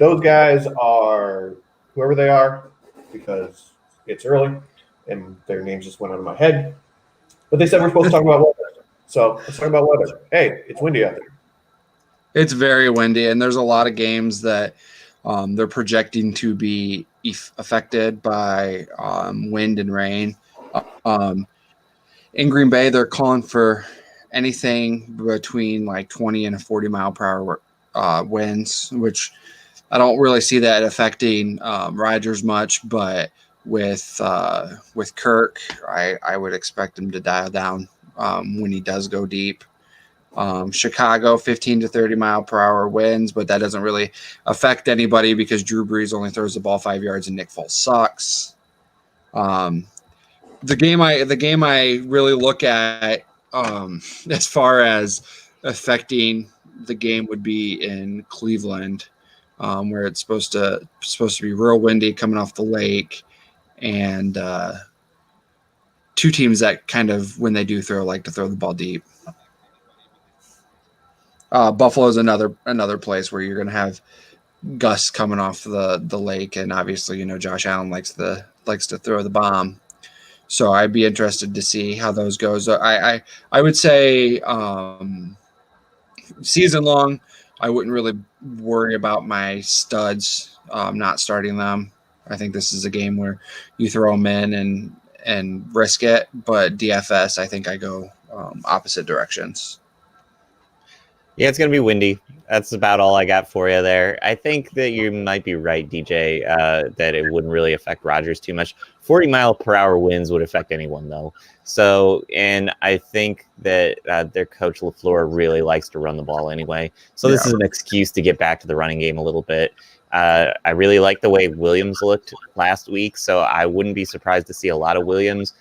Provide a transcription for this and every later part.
those guys are whoever they are because it's early and their names just went out of my head. But they said we're supposed to talk about weather. So let's talk about weather. Hey, it's windy out there. It's very windy, and there's a lot of games that they're projecting to be affected by wind and rain. In Green Bay, they're calling for anything between like 20 and 40 mile per hour winds, which I don't really see that affecting Rodgers much, but with Kirk, I would expect him to dial down when he does go deep. Chicago, 15 to 30 mile per hour winds, but that doesn't really affect anybody because Drew Brees only throws the ball 5 yards and Nick Foles sucks. The game I really look at as far as affecting the game would be in Cleveland, where it's supposed to be real windy coming off the lake, and two teams that kind of, when they do throw, like to throw the ball deep. Buffalo is another place where you're going to have gusts coming off the lake, and obviously Josh Allen likes to throw the bomb. So I'd be interested to see how those goes. I would say season long, I wouldn't really worry about my studs not starting them. I think this is a game where you throw them in and risk it. But DFS, I think I go opposite directions. Yeah, it's going to be windy. That's about all I got for you there. I think that you might be right, DJ, that it wouldn't really affect Rodgers too much. 40 mile per hour winds would affect anyone, though. So, and I think that their coach LaFleur really likes to run the ball anyway. So this is an excuse to get back to the running game a little bit. I really like the way Williams looked last week, so I wouldn't be surprised to see a lot of Williams.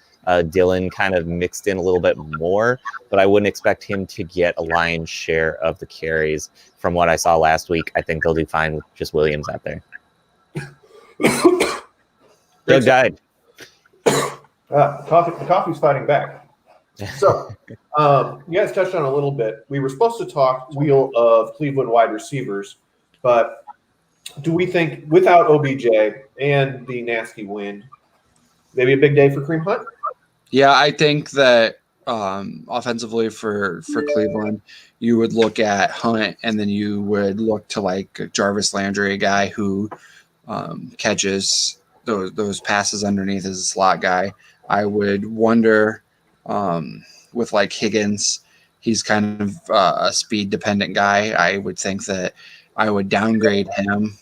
Dillon kind of mixed in a little bit more, but I wouldn't expect him to get a lion's share of the carries from what I saw last week. I think they'll do fine with just Williams out there. Doug died. The coffee's fighting back. So, you guys touched on a little bit. We were supposed to talk wheel of Cleveland wide receivers, but do we think without OBJ and the nasty wind, maybe a big day for Kareem Hunt? Yeah, I think that offensively for Cleveland, you would look at Hunt, and then you would look to like Jarvis Landry, a guy who catches those passes underneath as a slot guy. I would wonder with like Higgins, he's kind of a speed dependent guy. I would think that I would downgrade him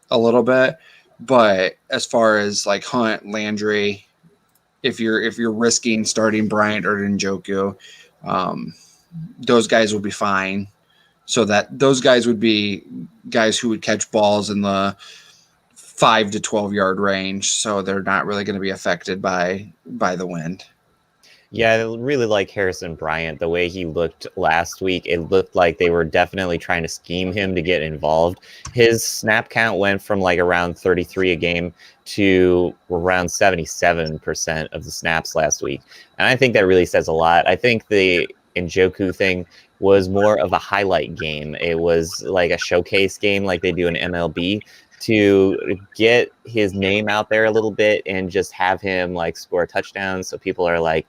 a little bit. But as far as like Hunt, Landry, if you're risking starting Bryant or Njoku, those guys will be fine. So that those guys would be guys who would catch balls in the 5 to 12 yard range. So they're not really going to be affected by the wind. Yeah, I really like Harrison Bryant. The way he looked last week, it looked like they were definitely trying to scheme him to get involved. His snap count went from like around 33 a game to around 77% of the snaps last week. And I think that really says a lot. I think the Njoku thing was more of a highlight game. It was like a showcase game like they do in MLB to get his name out there a little bit and just have him like score a touchdown. So people are like,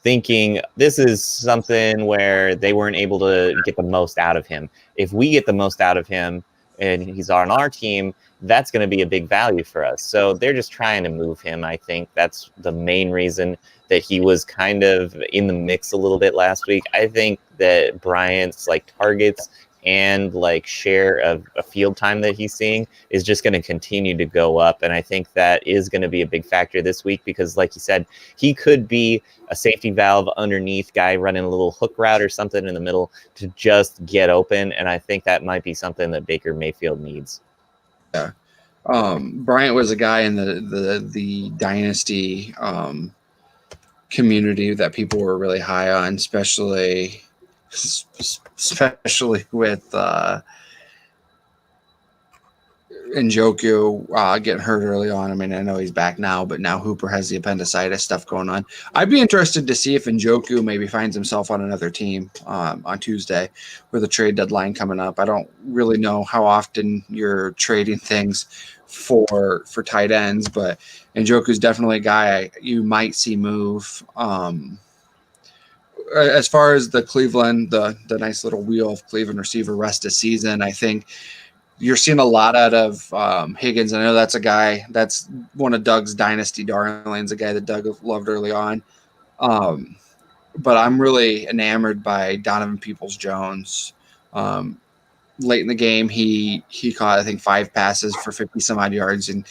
thinking this is something where they weren't able to get the most out of him. If we get the most out of him and he's on our team, that's going to be a big value for us. So they're just trying to move him. I think that's the main reason that he was kind of in the mix a little bit last week. I think that Bryant's like targets and like share of a field time that he's seeing is just going to continue to go up. And I think that is going to be a big factor this week because like you said, he could be a safety valve underneath guy running a little hook route or something in the middle to just get open. And I think that might be something that Baker Mayfield needs. Yeah. Bryant was a guy in the dynasty community that people were really high on, especially with Njoku getting hurt early on. I mean, I know he's back now, but now Hooper has the appendicitis stuff going on. I'd be interested to see if Njoku maybe finds himself on another team on Tuesday with a trade deadline coming up. I don't really know how often you're trading things for tight ends, but Njoku's definitely a guy you might see move. As far as the Cleveland, the nice little wheel of Cleveland receiver rest of season, I think you're seeing a lot out of Higgins. I know that's a guy that's one of Doug's dynasty darlings, a guy that Doug loved early on. But I'm really enamored by Donovan Peoples-Jones. Late in the game, he caught, I think, 5 passes for 50 some odd yards and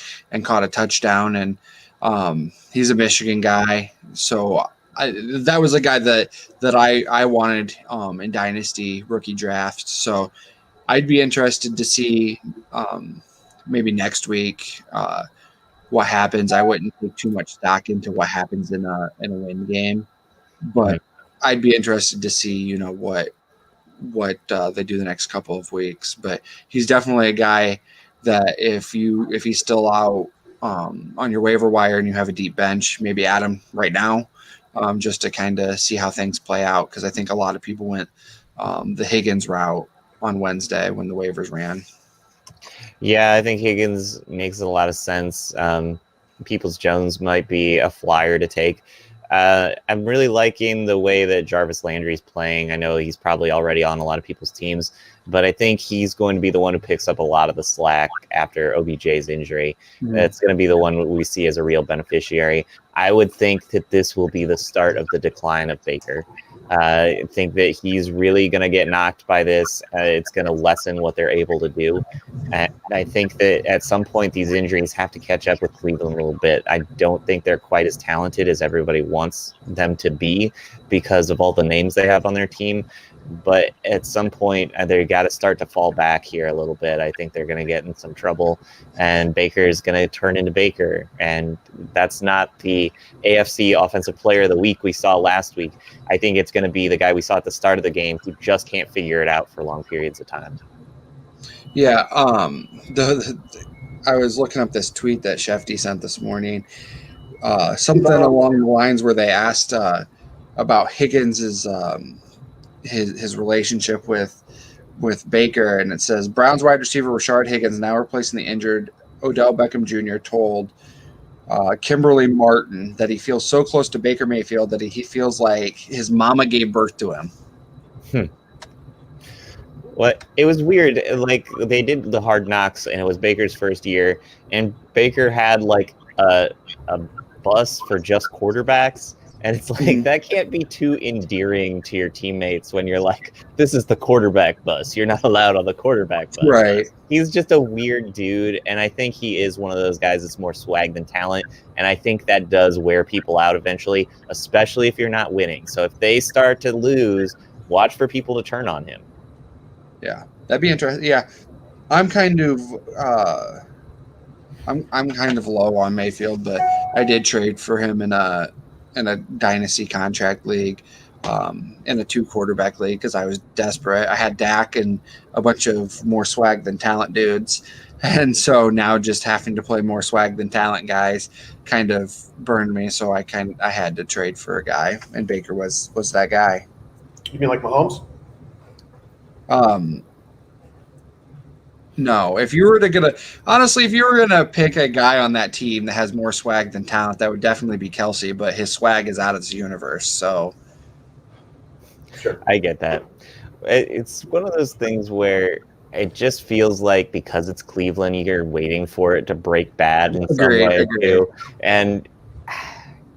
caught a touchdown. And he's a Michigan guy. So that was a guy that I wanted in dynasty rookie drafts. So I'd be interested to see maybe next week what happens. I wouldn't put too much stock into what happens in a win game, but I'd be interested to see what they do the next couple of weeks. But he's definitely a guy that if he's still out on your waiver wire and you have a deep bench, maybe add him right now just to kind of see how things play out, because I think a lot of people went the Higgins route on Wednesday when the waivers ran. Yeah, I think Higgins makes a lot of sense. Peoples-Jones might be a flyer to take. I'm really liking the way that Jarvis Landry's playing. I know he's probably already on a lot of people's teams, but I think he's going to be the one who picks up a lot of the slack after OBJ's injury. Mm-hmm. That's going to be the one we see as a real beneficiary. I would think that this will be the start of the decline of Baker. I think that he's really going to get knocked by this. It's going to lessen what they're able to do. And I think that at some point these injuries have to catch up with Cleveland a little bit. I don't think they're quite as talented as everybody wants them to be because of all the names they have on their team. But at some point, they got to start to fall back here a little bit. I think they're going to get in some trouble, and Baker is going to turn into Baker. And that's not the AFC Offensive Player of the Week we saw last week. I think it's going to be the guy we saw at the start of the game who just can't figure it out for long periods of time. Yeah, I was looking up this tweet that Shefty sent this morning. Something along the lines where they asked about Higgins's his relationship with Baker, and it says Browns wide receiver Rashard Higgins, now replacing the injured Odell Beckham Jr., told Kimberly Martin that he feels so close to Baker Mayfield that he feels like his mama gave birth to him. Well, it was weird. Like, they did the Hard Knocks, and it was Baker's first year, and Baker had like a bus for just quarterbacks. And it's like, that can't be too endearing to your teammates when you're like, this is the quarterback bus. You're not allowed on the quarterback bus. Right. He's just a weird dude. And I think he is one of those guys that's more swag than talent. And I think that does wear people out eventually, especially if you're not winning. So if they start to lose, watch for people to turn on him. Yeah, that'd be interesting. Yeah, I'm kind of I'm kind of low on Mayfield, but I did trade for him in a dynasty contract league, in a 2-quarterback league because I was desperate. I had Dak and a bunch of more swag than talent dudes, and so now just having to play more swag than talent guys kind of burned me. So I had to trade for a guy, and Baker was that guy. You mean like Mahomes? No, if you were gonna pick a guy on that team that has more swag than talent, that would definitely be Kelsey, but his swag is out of this universe. So Sure. I get that. It's one of those things where it just feels like because it's Cleveland, you're waiting for it to break bad in some way too. And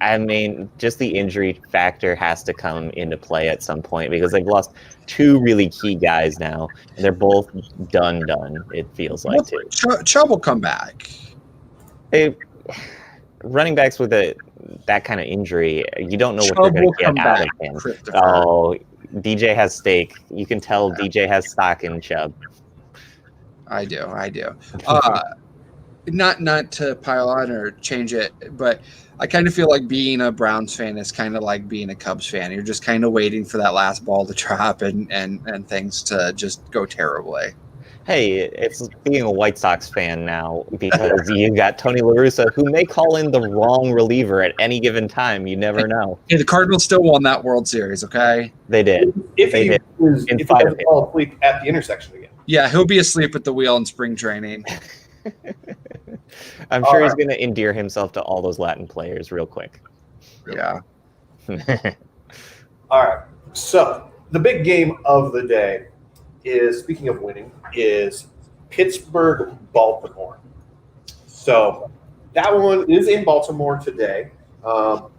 I mean, just the injury factor has to come into play at some point because they've lost 2 really key guys now, and they're both done. It feels like too. Chubb will come back. Running backs with that kind of injury, you don't know what they're going to get out of him. Oh, DJ has stake. You can tell DJ has stock in Chubb. I do. Not to pile on or change it, but I kind of feel like being a Browns fan is kind of like being a Cubs fan. You're just kind of waiting for that last ball to drop and things to just go terribly. Hey, it's being a White Sox fan now because you got Tony La Russa, who may call in the wrong reliever at any given time. You never know. Hey, the Cardinals still won that World Series, okay? They did. If They he did. if he doesn't fall asleep at the intersection again. Yeah, he'll be asleep at the wheel in spring training. I'm sure he's going to endear himself to all those Latin players real quick. Yeah. All right. So the big game of the day is, speaking of winning, is Pittsburgh-Baltimore. So that one is in Baltimore today.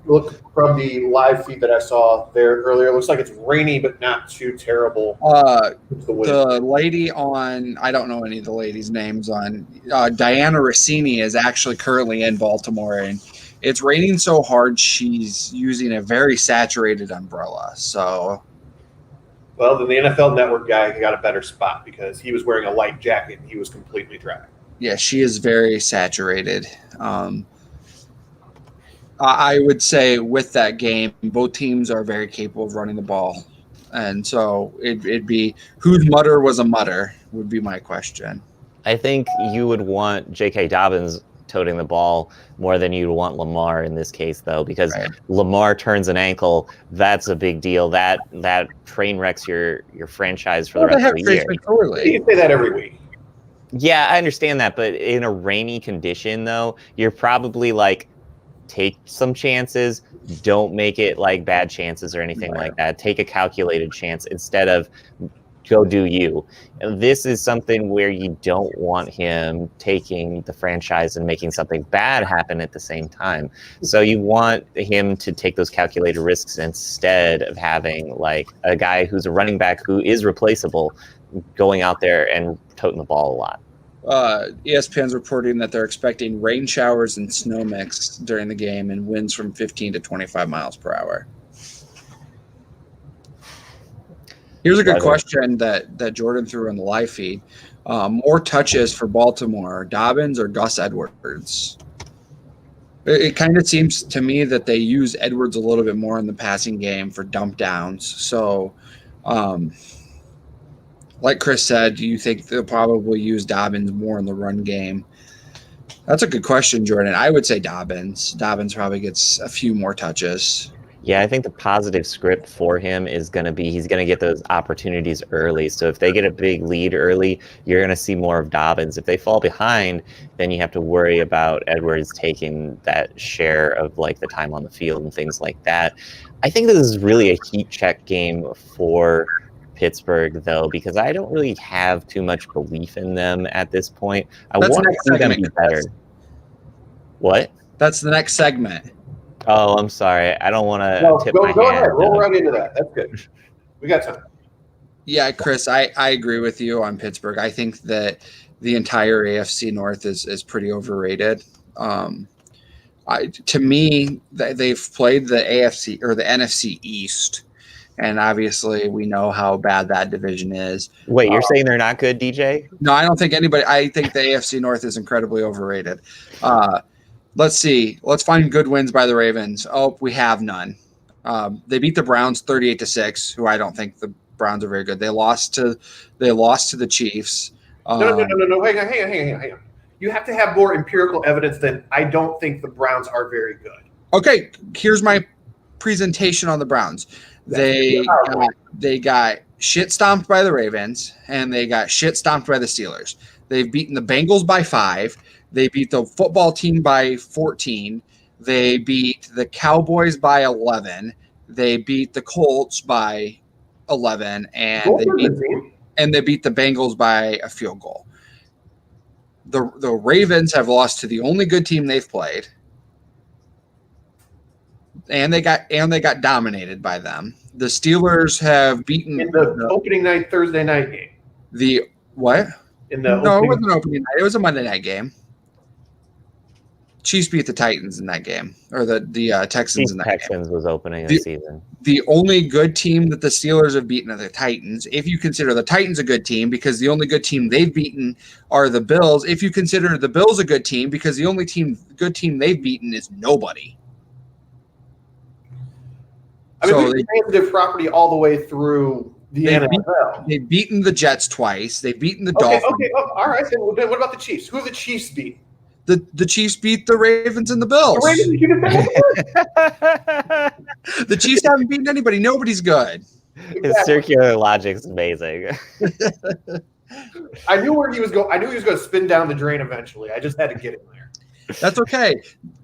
Look, from the live feed that I saw there earlier, it looks like it's rainy, but not too terrible. The lady on, I don't know any of the ladies' names on, Diana Rossini is actually currently in Baltimore, and it's raining so hard she's using a very saturated umbrella. So, well, then the NFL Network guy got a better spot because he was wearing a light jacket and he was completely dry. Yeah, she is very saturated. I would say with that game, both teams are very capable of running the ball. And so it'd be whose mutter was a mutter would be my question. I think you would want J.K. Dobbins toting the ball more than you'd want Lamar in this case, though, because Lamar turns an ankle. That's a big deal. That train wrecks your franchise for the rest of the year. You say that every week. Yeah, I understand that. But in a rainy condition, though, you're probably like, take some chances. Don't make it like bad chances or anything like that. Take a calculated chance instead of go do you. And this is something where you don't want him taking the franchise and making something bad happen at the same time. So you want him to take those calculated risks instead of having like a guy who's a running back who is replaceable going out there and toting the ball a lot. ESPN's reporting that they're expecting rain showers and snow mix during the game and winds from 15 to 25 miles per hour. Here's a good question that Jordan threw in the live feed. More touches for Baltimore, Dobbins or Gus Edwards? It kind of seems to me that they use Edwards a little bit more in the passing game for dump downs. So, like Chris said, you think they'll probably use Dobbins more in the run game? That's a good question, Jordan. I would say Dobbins. Dobbins probably gets a few more touches. Yeah, I think the positive script for him is going to be he's going to get those opportunities early. So if they get a big lead early, you're going to see more of Dobbins. If they fall behind, then you have to worry about Edwards taking that share of like the time on the field and things like that. I think this is really a heat check game for Pittsburgh, though, because I don't really have too much belief in them at this point. I want to see them be better. What? That's the next segment. Oh, I'm sorry. I don't want to tip my hand. Go ahead. Roll right into that. That's good. We got time. Yeah, Chris, I agree with you on Pittsburgh. I think that the entire AFC North is pretty overrated. To me, they've played the AFC or the NFC East. And obviously, we know how bad that division is. Wait, you're saying they're not good, DJ? No, I don't think anybody. I think the AFC North is incredibly overrated. Let's see. Let's find good wins by the Ravens. Oh, we have none. They beat the Browns 38-6, who I don't think the Browns are very good. They lost to the Chiefs. No. Hang on. You have to have more empirical evidence than I don't think the Browns are very good. Okay, here's my presentation on the Browns. They got shit stomped by the Ravens, and they got shit stomped by the Steelers. They've beaten the Bengals by 5. They beat the football team by 14. They beat the Cowboys by 11. They beat the Colts by 11, and they beat the Bengals by a field goal. The Ravens have lost to the only good team they've played. And they got dominated by them. The Steelers have beaten in the opening night Thursday night game. The what? It wasn't opening night. It was a Monday night game. Chiefs beat the Titans in that game, or the Texans in that game. Texans was opening the season. The only good team that the Steelers have beaten are the Titans. If you consider the Titans a good team, because the only good team they've beaten are the Bills. If you consider the Bills a good team, because the only good team they've beaten is nobody. I mean, we transitive property all the way through the They've NFL. They've beaten the Jets twice. They've beaten the Okay, Dolphins. okay. Oh, all right. Then what about the Chiefs? Who have the Chiefs beat? The Chiefs beat the Ravens and the Bills. The Ravens, you did The Chiefs haven't beaten anybody. Nobody's good. His circular logic's amazing. I knew where he was going. I knew he was going to spin down the drain eventually. I just had to get him there. That's okay.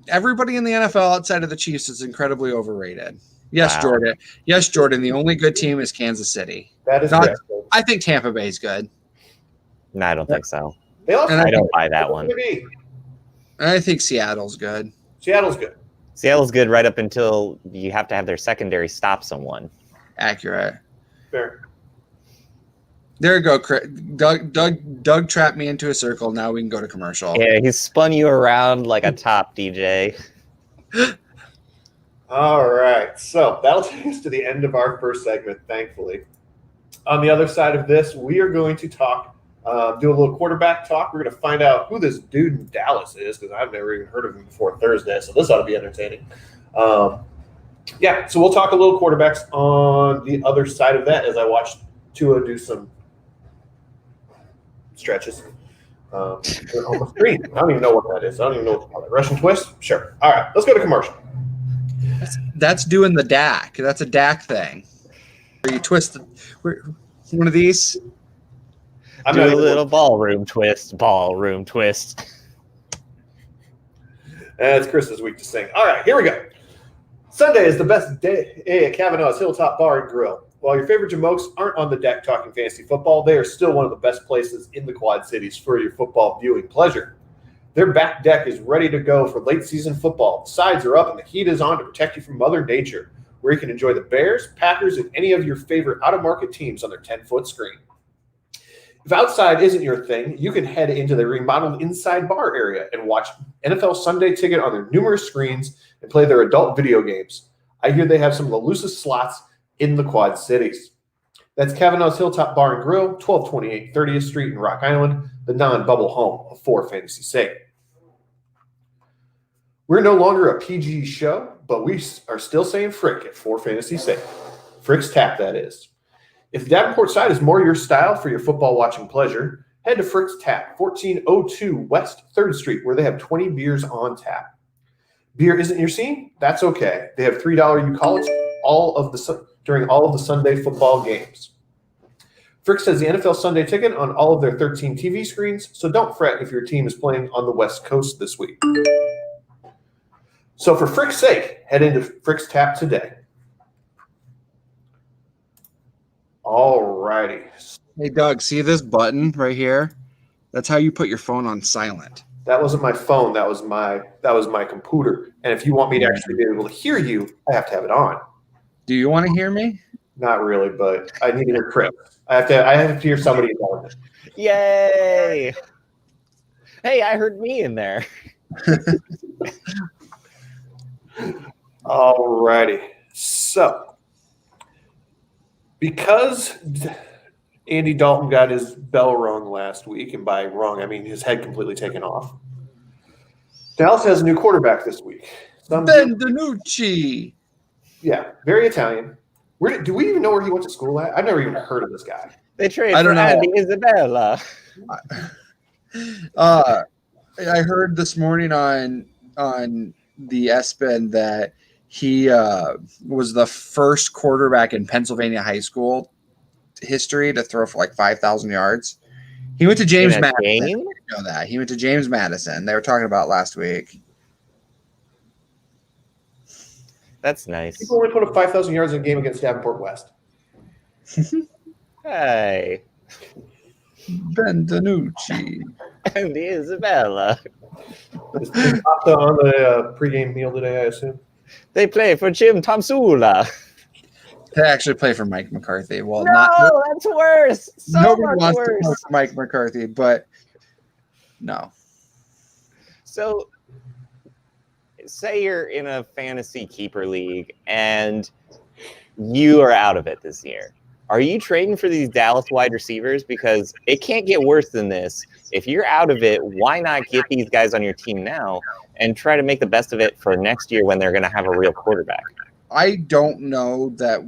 Everybody in the NFL outside of the Chiefs is incredibly overrated. Yes, Wow. Jordan. Yes, Jordan. The only good team is Kansas City. That is Not- correct. I think Tampa Bay's good. No, I don't think so. They lost. And I don't buy that one. I think Seattle's good. Seattle's good. Seattle's good right up until you have to have their secondary stop someone. Accurate. Fair. There you go, Chris. Doug trapped me into a circle. Now we can go to commercial. Yeah, he spun you around like a top, DJ. All right. So that'll take us to the end of our first segment, thankfully. On the other side of this, we are going to talk, do a little quarterback talk. We're going to find out who this dude in Dallas is, because I've never even heard of him before Thursday, so this ought to be entertaining. Yeah, so we'll talk a little quarterbacks on the other side of that as I watch Tua do some stretches on the screen. I don't even know what that is. I don't even know what to call it. Russian twist? Sure. All right, let's go to commercial. That's doing the DAC. That's a DAC thing. Where you twist one of these. I'm Do not a even- little ballroom twist. It's Chris's week to sing. All right, here we go. Sunday is the best day at Kavanaugh's Hilltop Bar and Grill. While your favorite jamokes aren't on the deck talking fantasy football, they are still one of the best places in the Quad Cities for your football viewing pleasure. Their back deck is ready to go for late season football. The sides are up and the heat is on to protect you from Mother Nature, where you can enjoy the Bears, Packers, and any of your favorite out-of-market teams on their 10-foot screen. If outside isn't your thing, you can head into the remodeled inside bar area and watch NFL Sunday Ticket on their numerous screens and play their adult video games. I hear they have some of the loosest slots in the Quad Cities. That's Kavanaugh's Hilltop Bar and Grill, 1228 30th Street in Rock Island, the non-bubble home of For Fantasy's Sake. We're no longer a PG show, but we are still saying Frick at For Fantasy's Sake. Frick's Tap, that is. If the Davenport side is more your style for your football watching pleasure, head to Frick's Tap, 1402 West 3rd Street, where they have 20 beers on tap. Beer isn't your scene? That's okay. They have $3 Eucalyptus during all of the Sunday football games. Frick's has the NFL Sunday Ticket on all of their 13 TV screens, so don't fret if your team is playing on the West Coast this week. So for Frick's sake, head into Frick's Tap today. All righty. Hey, Doug, see this button right here? That's how you put your phone on silent. That wasn't my phone. That was my computer. And if you want me to actually be able to hear you, I have to have it on. Do you want to hear me? Not really, but I need to hear Chris. I have to hear somebody yelling. Yay! Hey, I heard me in there. All righty. So, because Andy Dalton got his bell rung last week, and by rung, I mean his head completely taken off, Dallas has a new quarterback this week. Ben DiNucci. Yeah, very Italian. Do we even know where he went to school at? I've never even heard of this guy. They traded I for don't know. Andy Isabella. I heard this morning on the ESPN that he was the first quarterback in Pennsylvania high school history to throw for like 5,000 yards. He went to James In a Madison. game? You know that. He went to James Madison. They were talking about last week. That's nice. People only put up 5,000 yards in a game against Davenport West. Hey, Ben DiNucci. Andy Isabella. Is pasta on the pregame meal today, I assume? They play for Jim Tomsula. They actually play for Mike McCarthy. Well, No, that's worse. So nobody much wants to play worse. for Mike McCarthy, but no. So, say you're in a fantasy keeper league and you are out of it this year. Are you trading for these Dallas wide receivers? Because it can't get worse than this. If you're out of it, why not get these guys on your team now and try to make the best of it for next year when they're going to have a real quarterback? I don't know that.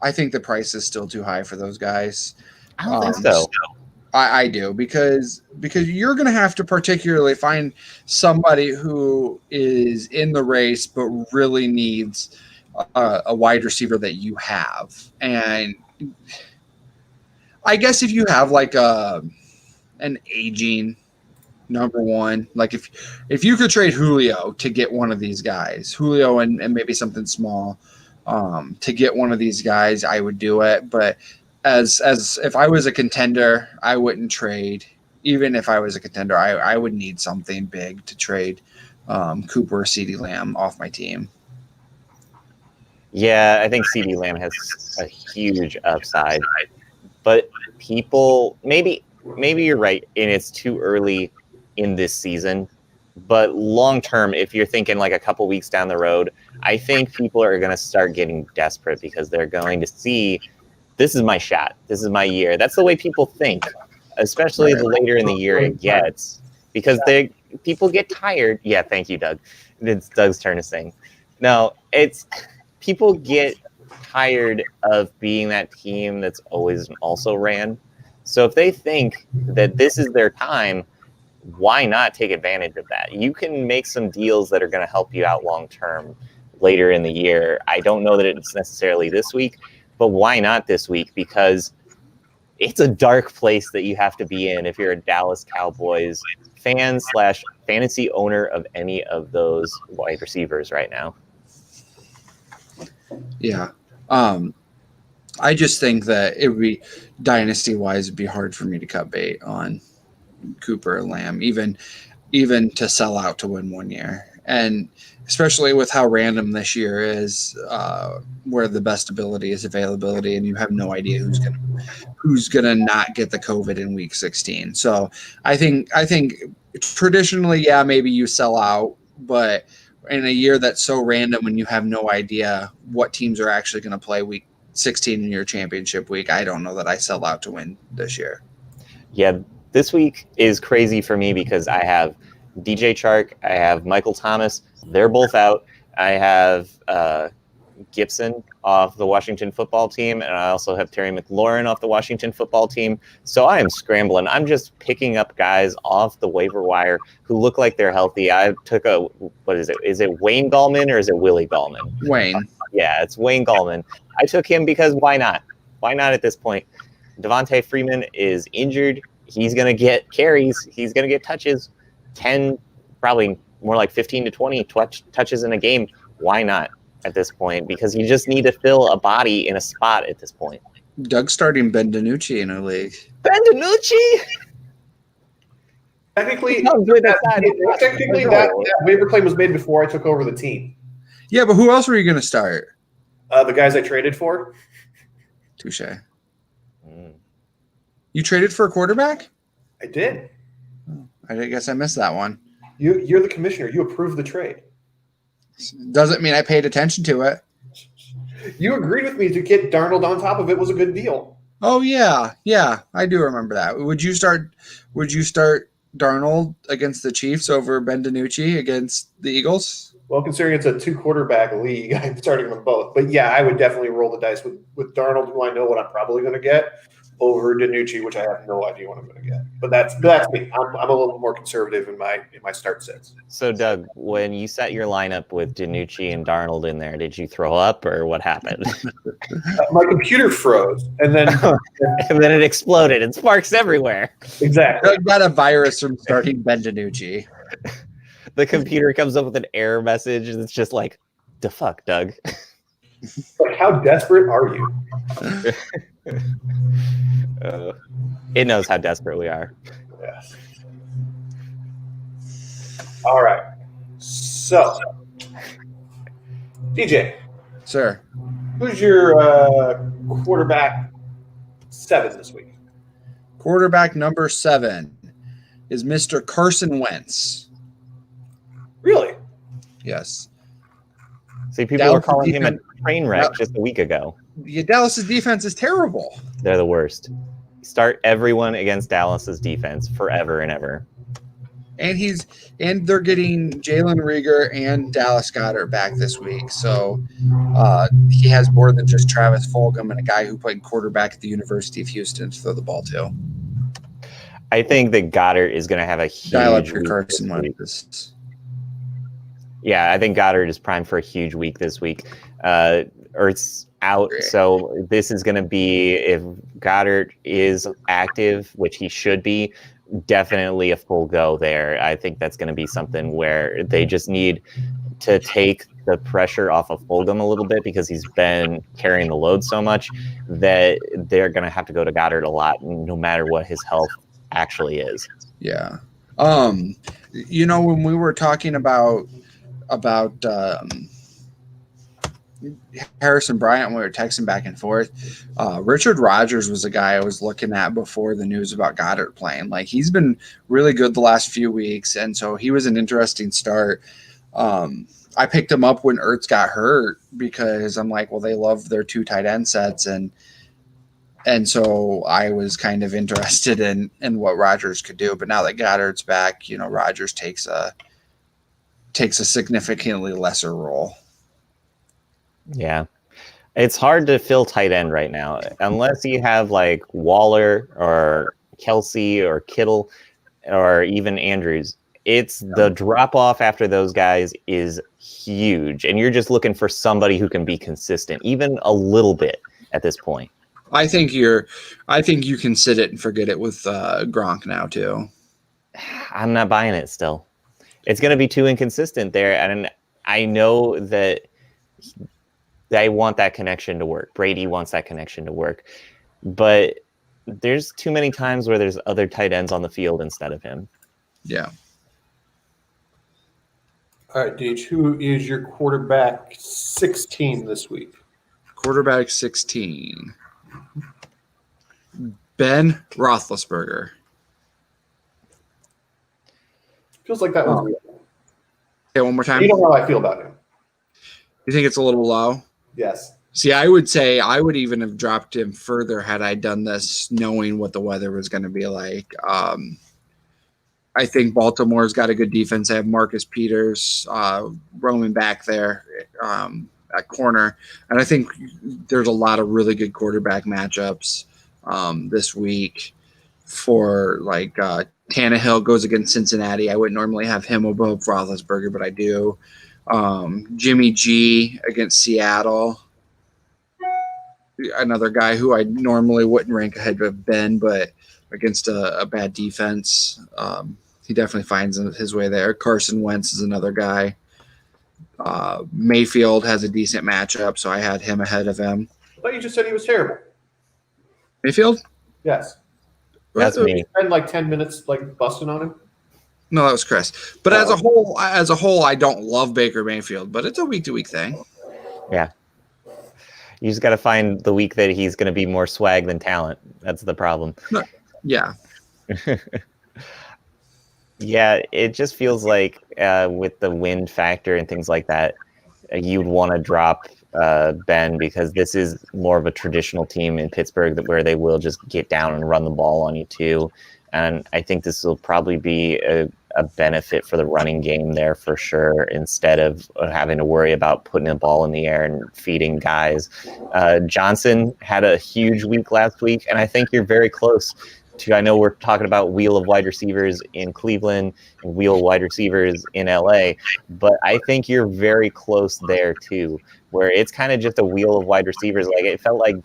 I think the price is still too high for those guys. I don't think so. I do because you're going to have to particularly find somebody who is in the race but really needs a wide receiver that you have. And I guess if you have like an aging number one, like if you could trade Julio to get one of these guys, Julio and maybe something small to get one of these guys, I would do it. But as if I was a contender, I wouldn't trade. Even if I was a contender, I would need something big to trade Cooper or CeeDee Lamb off my team. Yeah, I think CeeDee Lamb has a huge upside, but people maybe you're right, and it's too early in this season. But long term, if you're thinking like a couple weeks down the road, I think people are going to start getting desperate because they're going to see, this is my shot. This is my year. That's the way people think, especially the later in the year it gets, because people get tired. Yeah, thank you, Doug. It's Doug's turn to sing. No, it's people get tired of being that team that's always also ran. So if they think that this is their time, why not take advantage of that? You can make some deals that are going to help you out long term later in the year. I don't know that it's necessarily this week, but why not this week? Because it's a dark place that you have to be in if you're a Dallas Cowboys fan / fantasy owner of any of those wide receivers right now. Yeah. I just think that it would be dynasty wise, it'd be hard for me to cut bait on Cooper or Lamb, even to sell out to win 1 year. And especially with how random this year is, where the best ability is availability, and you have no idea who's gonna not get the COVID in week 16. So I think traditionally, yeah, maybe you sell out, but in a year that's so random and you have no idea what teams are actually going to play week 16 in your championship week, I don't know that I sell out to win this year. Yeah, this week is crazy for me because I have DJ Chark, I have Michael Thomas. They're both out. I have Gibson off the Washington football team, and I also have Terry McLaurin off the Washington football team. So I am scrambling. I'm just picking up guys off the waiver wire who look like they're healthy. I took what is it? Is it Wayne Gallman or is it Willie Gallman? Wayne. Yeah, it's Wayne Gallman. I took him because why not? Why not at this point? Devontae Freeman is injured. He's going to get carries. He's going to get touches. 10, probably more like 15 to 20 touches in a game. Why not at this point? Because you just need to fill a body in a spot at this point. Doug's starting Ben DiNucci in a league. Ben DiNucci? Technically, that waiver claim was made before I took over the team. Yeah, but who else were you going to start? The guys I traded for. Touche. You traded for a quarterback? I did. I guess I missed that one. You're the commissioner. You approved the trade. Doesn't mean I paid attention to it. You agreed with me to get Darnold on top of it was a good deal. Oh yeah, I do remember that. Would you start Darnold against the Chiefs over Ben DiNucci against the Eagles? Well, considering it's a 2-quarterback league, I'm starting them both. But yeah, I would definitely roll the dice with Darnold, who I know what I'm probably going to get, over DiNucci, which I have no idea what I'm going to get. But that's me. I'm a little more conservative in my start sets. So, Doug, when you set your lineup with DiNucci and Darnold in there, did you throw up or what happened? My computer froze, and then and then it exploded and sparks everywhere. Exactly. Doug got a virus from starting Ben DiNucci. The computer comes up with an error message, and it's just like, "The fuck, Doug." Like, how desperate are you? It knows how desperate we are. Yes. All right. So, DJ, Sir. who's your quarterback 7 this week? Quarterback number 7 is Mr. Carson Wentz. Really? Yes. See, people were calling him a train wreck just a week ago. Yeah, Dallas's defense is terrible. They're the worst. Start everyone against Dallas's defense forever and ever. and they're getting Jalen Rieger and Dallas Goedert back this week. So he has more than just Travis Fulgham and a guy who played quarterback at the University of Houston to throw the ball to. I think that Goddard is going to have a Dial up huge your week Carson this week. Wentz. Yeah, I think Goddard is primed for a huge week this week. Ertz out, Great. so this is going to be, if Goddard is active, which he should be, definitely a full go there. I think that's going to be something where they just need to take the pressure off of Fulgham a little bit because he's been carrying the load so much that they're going to have to go to Goddard a lot, no matter what his health actually is. Yeah. When we were talking about Harrison Bryant, when we were texting back and forth, Richard Rodgers was a guy I was looking at before the news about Goddard playing. Like, he's been really good the last few weeks, and so he was an interesting start. I picked him up when Ertz got hurt because I'm like, well, they love their 2 tight end sets, and so I was kind of interested in what Rodgers could do. But now that Goddard's back, Rodgers takes a significantly lesser role. Yeah. It's hard to fill tight end right now unless you have like Waller or Kelsey or Kittle or even Andrews. It's the drop off after those guys is huge, and you're just looking for somebody who can be consistent, even a little bit at this point. I think you can sit it and forget it with Gronk now too. I'm not buying it still. It's going to be too inconsistent there, and I know that they want that connection to work. Brady wants that connection to work, but there's too many times where there's other tight ends on the field instead of him. Yeah. All right, Deej, who is your quarterback 16 this week? Quarterback 16. Ben Roethlisberger. Feels like that was. Okay, one more time. You know how I feel about him. You think it's a little low? Yes. See, I would say I would even have dropped him further had I done this knowing what the weather was going to be like. I think Baltimore's got a good defense. They have Marcus Peters roaming back there at corner. And I think there's a lot of really good quarterback matchups this week for like Tannehill goes against Cincinnati. I wouldn't normally have him above Roethlisberger, but I do. Jimmy G against Seattle. Another guy who I normally wouldn't rank ahead of Ben, but against a bad defense, he definitely finds his way there. Carson Wentz is another guy. Mayfield has a decent matchup, so I had him ahead of him. I thought you just said he was terrible. Mayfield? Yes. That's me. Spend like 10 minutes like busting on him. No, that was Chris. But as a whole, I don't love Baker Mayfield, but it's a week-to-week thing. Yeah. You just got to find the week that he's going to be more swag than talent. That's the problem. Yeah. Yeah, it just feels like with the wind factor and things like that, you'd want to drop Ben because this is more of a traditional team in Pittsburgh where they will just get down and run the ball on you too. And I think this will probably be a benefit for the running game there for sure, instead of having to worry about putting a ball in the air and feeding guys. Johnson had a huge week last week, and I think you're very close to, I know we're talking about wheel of wide receivers in Cleveland and wheel of wide receivers in LA, but I think you're very close there too, where it's kind of just a wheel of wide receivers. Like, it felt like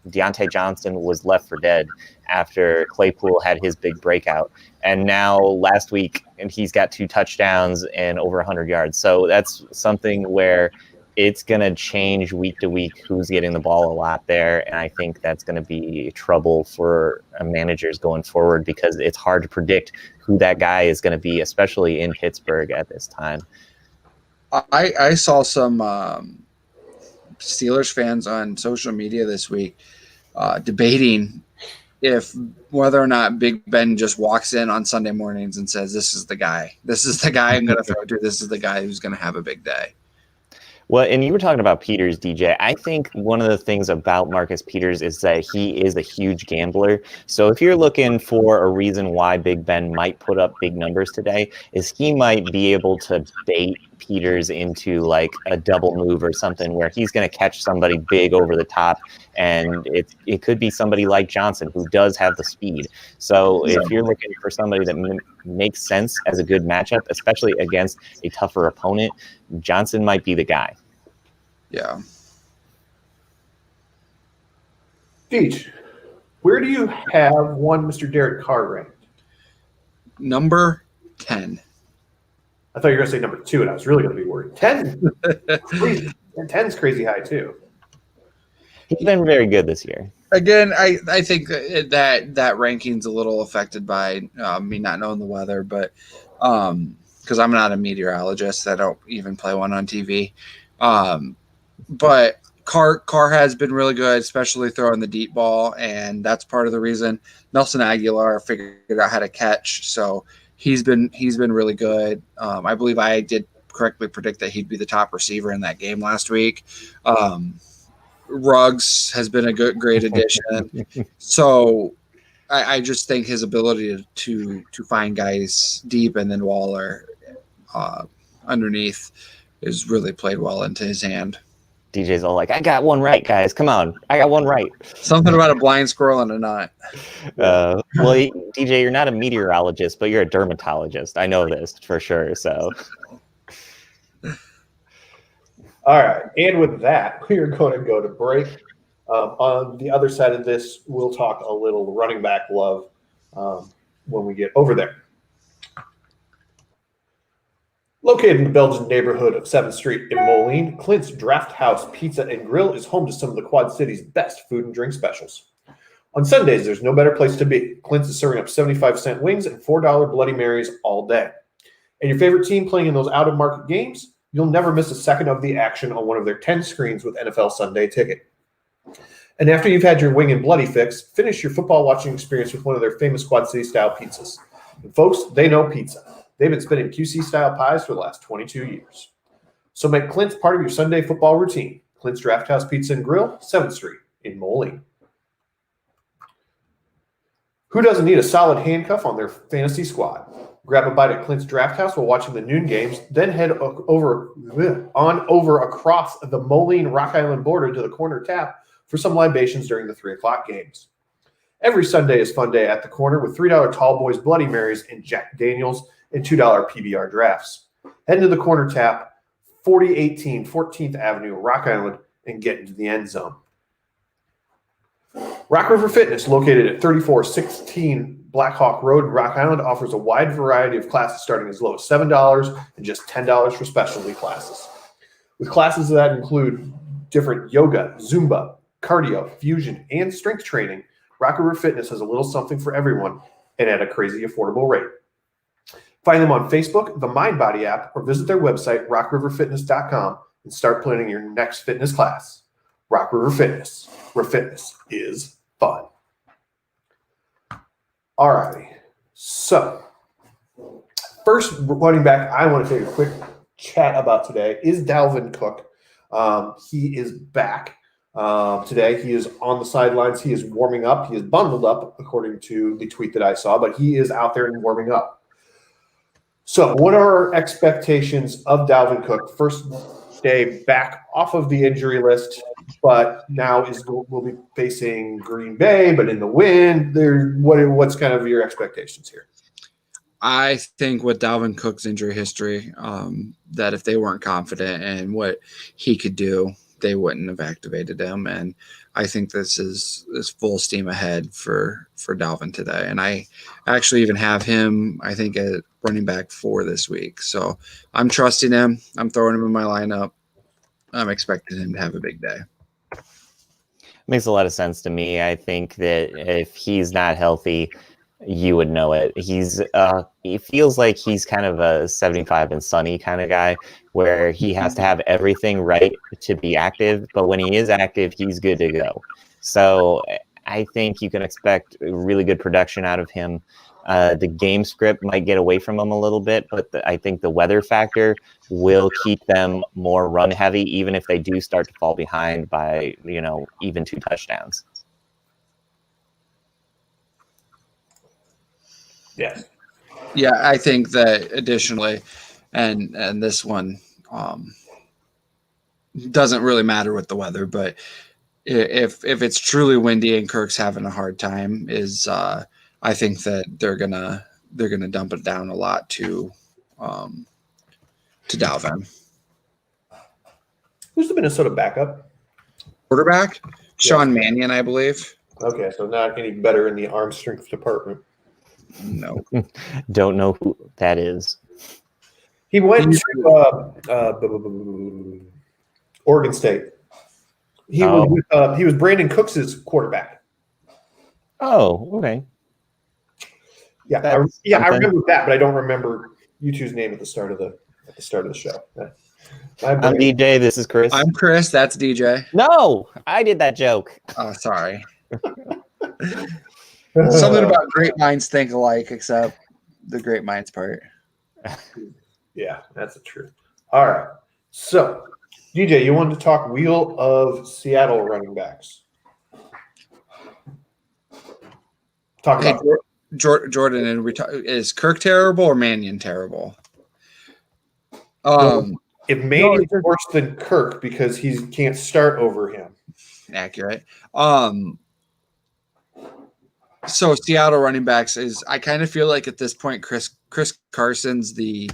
Deontay Johnson was left for dead after Claypool had his big breakout. And now last week, and he's got 2 touchdowns and over 100 yards. So that's something where it's going to change week to week who's getting the ball a lot there. And I think that's going to be trouble for managers going forward because it's hard to predict who that guy is going to be, especially in Pittsburgh at this time. I saw some Steelers fans on social media this week debating whether or not Big Ben just walks in on Sunday mornings and says, this is the guy I'm going to throw to. This is the guy who's going to have a big day. Well, and you were talking about Peters, DJ. I think one of the things about Marcus Peters is that he is a huge gambler. So if you're looking for a reason why Big Ben might put up big numbers today, is he might be able to bait Peters into like a double move or something where he's going to catch somebody big over the top, and it could be somebody like Johnson who does have the speed. So if you're looking for somebody that makes sense as a good matchup, especially against a tougher opponent, Johnson might be the guy. Yeah. Deej, where do you have one Mr. Derek Carr ranked? Number 10. I thought you were going to say number 2, and I was really going to be worried. 10, crazy. And 10's crazy high too. He's been very good this year. Again, I think that ranking's a little affected by me not knowing the weather, but because I'm not a meteorologist, I don't even play one on TV. But Carr has been really good, especially throwing the deep ball, and that's part of the reason Nelson Aguilar figured out how to catch. So he's been really good. I believe I did correctly predict that he'd be the top receiver in that game last week. Ruggs has been a great addition. So I just think his ability to find guys deep and then Waller underneath is really played well into his hand. DJ's all like, I got one right, guys. Come on. I got one right. Something about a blind squirrel and a nut. Well, DJ, you're not a meteorologist, but you're a dermatologist. I know this for sure. So, all right. And with that, we are going to go to break. On the other side of this, we'll talk a little running back love when we get over there. Located in the Belgian neighborhood of 7th Street in Moline, Clint's Draft House Pizza and Grill is home to some of the Quad City's best food and drink specials. On Sundays, there's no better place to be. Clint's is serving up 75-cent wings and $4 Bloody Marys all day. And your favorite team playing in those out-of-market games? You'll never miss a second of the action on one of their 10 screens with NFL Sunday Ticket. And after you've had your wing and bloody fix, finish your football watching experience with one of their famous Quad City-style pizzas. And folks, they know pizza. They've been spinning QC-style pies for the last 22 years. So make Clint's part of your Sunday football routine. Clint's Draft House Pizza and Grill, 7th Street in Moline. Who doesn't need a solid handcuff on their fantasy squad? Grab a bite at Clint's Draft House while watching the noon games, then head over across the Moline Rock Island border to the corner tap for some libations during the 3 o'clock games. Every Sunday is fun day at the corner with $3 Tall Boys Bloody Marys and Jack Daniels and $2 PBR drafts. Head into the corner tap, 4018 14th Avenue, Rock Island, and get into the end zone. Rock River Fitness, located at 3416 Black Hawk Road, Rock Island, offers a wide variety of classes starting as low as $7 and just $10 for specialty classes. With classes that include different yoga, Zumba, cardio, fusion, and strength training, Rock River Fitness has a little something for everyone and at a crazy affordable rate. Find them on Facebook, the MindBody app, or visit their website, rockriverfitness.com, and start planning your next fitness class. Rock River Fitness, where fitness is fun. All righty. So, first running back I want to take a quick chat about today is Dalvin Cook. He is back today. He is on the sidelines. He is warming up. He is bundled up, according to the tweet that I saw, but he is out there and warming up. So what are our expectations of Dalvin Cook? First day back off of the injury list, but now will be facing Green Bay, but in the win. What's kind of your expectations here? I think with Dalvin Cook's injury history, that if they weren't confident in what he could do, they wouldn't have activated him. And I think this is full steam ahead for Dalvin today. And I actually even have him, I think, at running back 4 this week. So I'm trusting him. I'm throwing him in my lineup. I'm expecting him to have a big day. Makes a lot of sense to me. I think that if he's not healthy, you would know it. He feels like he's kind of a 75 and sunny kind of guy where he has to have everything right to be active, but when he is active, he's good to go. So I think you can expect really good production out of him. The game script might get away from them a little bit, but I think the weather factor will keep them more run heavy, even if they do start to fall behind by, even 2 touchdowns. Yes. Yeah, I think that additionally, and this one doesn't really matter with the weather, but if it's truly windy and Kirk's having a hard time, I think that they're gonna dump it down a lot to Dalvin. Who's the Minnesota backup? Quarterback Sean Mannion, I believe. Okay, so not any better in the arm strength department. No, Don't know who that is. He went to Oregon State. He was Brandon Cooks' quarterback. Oh, okay. Yeah, I remember that, but I don't remember you two's name at the start of the show. I'm DJ. This is Chris. I'm Chris. That's DJ. No, I did that joke. Oh, sorry. Something about great minds think alike, except the great minds part. Yeah, that's the truth. All right. So, DJ, you wanted to talk Wheel of Seattle running backs. Talk about Jordan, and is Kirk terrible or Mannion terrible? If Mannion's worse than Kirk because he can't start over him. Accurate. So Seattle running backs I kind of feel like at this point Chris Carson's the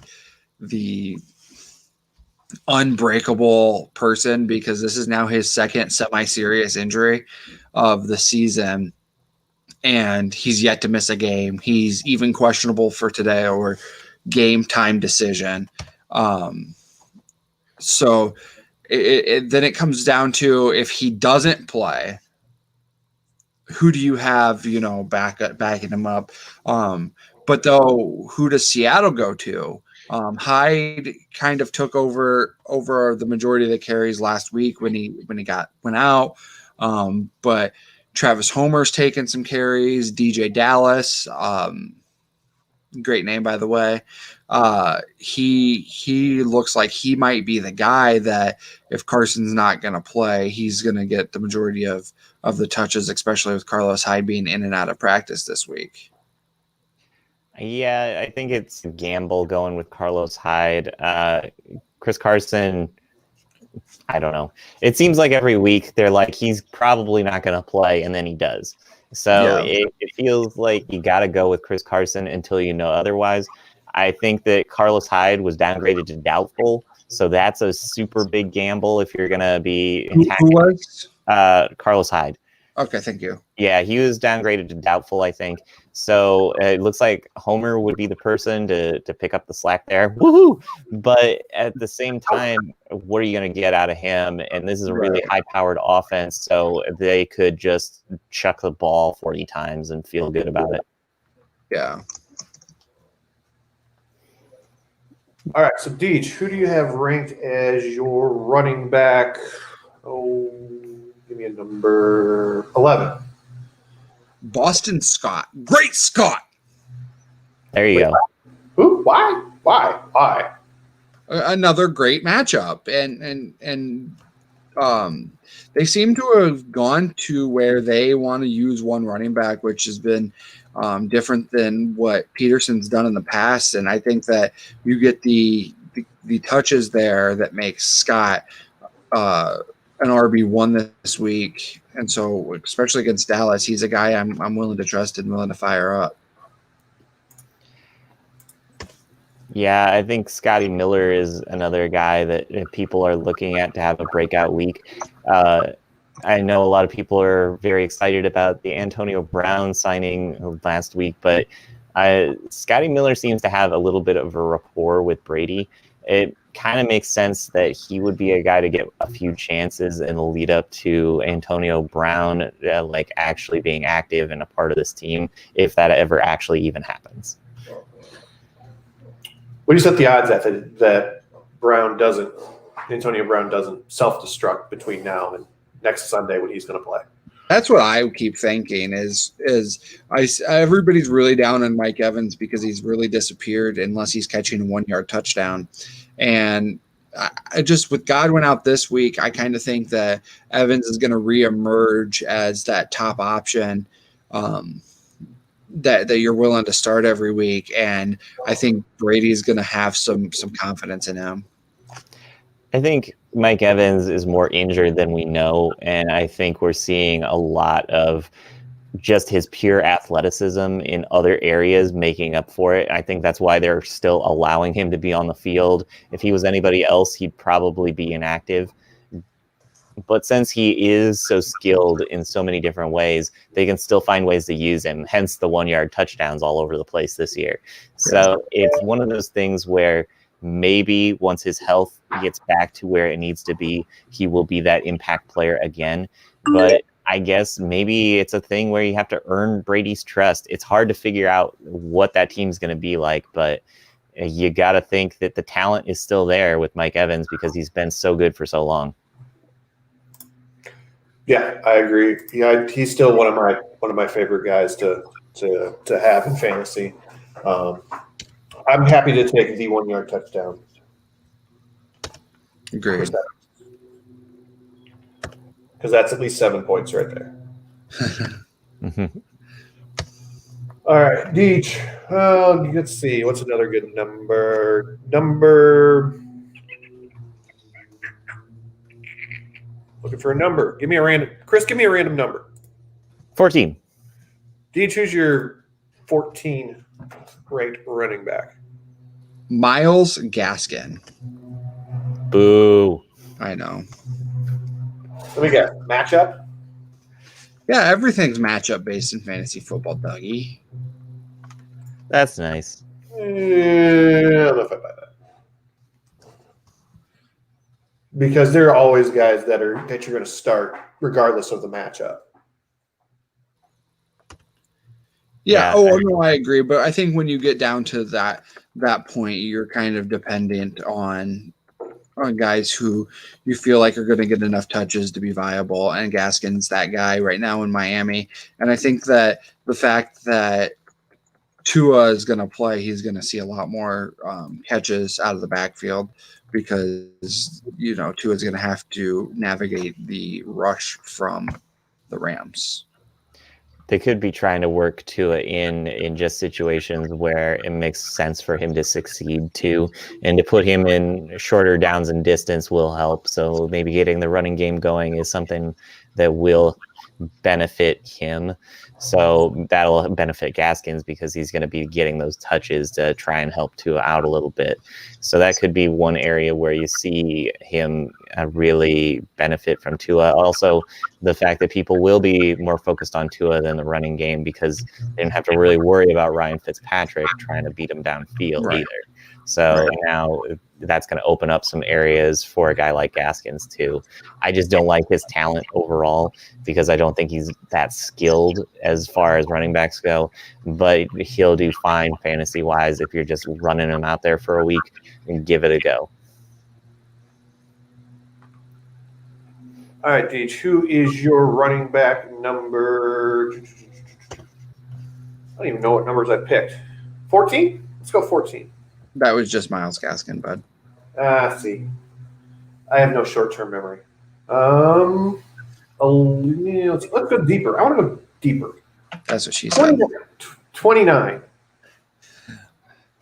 unbreakable person because this is now his second semi-serious injury of the season, and he's yet to miss a game. He's even questionable for today or game time decision. So then it comes down to if he doesn't play, who do you have, backing him up? But though, who does Seattle go to? Hyde kind of took over the majority of the carries last week when he went out. But Travis Homer's taken some carries. DJ Dallas, great name by the way. He looks like he might be the guy that if Carson's not going to play, he's going to get the majority of the touches, especially with Carlos Hyde being in and out of practice this week. Yeah, I think it's a gamble going with Carlos Hyde. Chris Carson, I don't know. It seems like every week they're like, he's probably not going to play, and then he does. So it feels like you got to go with Chris Carson until you know otherwise. I think that Carlos Hyde was downgraded to doubtful, so that's a super big gamble if you're going to be Who was? Carlos Hyde. Okay, thank you. Yeah, he was downgraded to doubtful, I think. So it looks like Homer would be the person to pick up the slack there. Woohoo! But at the same time, what are you going to get out of him? And this is a really high-powered offense, so they could just chuck the ball 40 times and feel good about it. Yeah. All right, so Deej, who do you have ranked as your running back? Oh, give me a number 11. Boston Scott. Great Scott. There you go. Who? Why? Another great matchup. And they seem to have gone to where they want to use one running back, which has been different than what Peterson's done in the past. And I think that you get the touches there that makes Scott an RB1 this week. And so, especially against Dallas, he's a guy I'm willing to trust and willing to fire up. Yeah, I think Scotty Miller is another guy that people are looking at to have a breakout week. I know a lot of people are very excited about the Antonio Brown signing last week, but Scotty Miller seems to have a little bit of a rapport with Brady. It kind of makes sense that he would be a guy to get a few chances in the lead up to Antonio Brown, like actually being active and a part of this team, if that ever actually even happens. What do you set the odds at that Antonio Brown doesn't self-destruct between now and next Sunday when he's going to play? That's what I keep thinking everybody's really down on Mike Evans because he's really disappeared unless he's catching a 1-yard touchdown. And I just, with Godwin out this week, I kind of think that Evans is going to reemerge as that top option that you're willing to start every week. And I think Brady's going to have some confidence in him. I think Mike Evans is more injured than we know, and I think we're seeing a lot of just his pure athleticism in other areas making up for it. I think that's why they're still allowing him to be on the field. If he was anybody else, he'd probably be inactive. But since he is so skilled in so many different ways, they can still find ways to use him, hence the 1-yard touchdowns all over the place this year. So it's one of those things where maybe once his health gets back to where it needs to be, he will be that impact player again. But I guess maybe it's a thing where you have to earn Brady's trust. It's hard to figure out what that team's going to be like, but you got to think that the talent is still there with Mike Evans because he's been so good for so long. Yeah, I agree. Yeah, he's still one of my favorite guys to have in fantasy. I'm happy to take the 1-yard touchdown. Agreed. Because that's at least 7 points right there. All right, Deech. Let's see. What's another good number? Looking for a number. Give me a random. Chris, give me a random number. 14. Deech, who's your 14 ranked running back? Myles Gaskin. Boo. I know. Let me guess. Matchup? Yeah, everything's matchup based in fantasy football, Dougie. That's nice. I don't know if I buy that. Because there are always guys that you're going to start regardless of the matchup. Yeah. Oh, no, I agree. But I think when you get down to that point, you're kind of dependent on guys who you feel like are going to get enough touches to be viable. And Gaskin's that guy right now in Miami. And I think that the fact that Tua is going to play, he's going to see a lot more catches out of the backfield because, Tua is going to have to navigate the rush from the Rams. They could be trying to work Tua in just situations where it makes sense for him to succeed too, and to put him in shorter downs and distance will help. So maybe getting the running game going is something that will benefit him. So that'll benefit Gaskins because he's going to be getting those touches to try and help Tua out a little bit. So that could be one area where you see him really benefit from Tua. Also, the fact that people will be more focused on Tua than the running game because they didn't have to really worry about Ryan Fitzpatrick trying to beat him downfield either. So now that's going to open up some areas for a guy like Gaskins too. I just don't like his talent overall because I don't think he's that skilled as far as running backs go, but he'll do fine fantasy wise if you're just running him out there for a week and give it a go. All right, Deej, who is your running back number? I don't even know what numbers I picked. 14? Let's go 14. That was just Myles Gaskin, bud. See. I have no short-term memory. Let's go deeper. I want to go deeper. That's what she said. 29.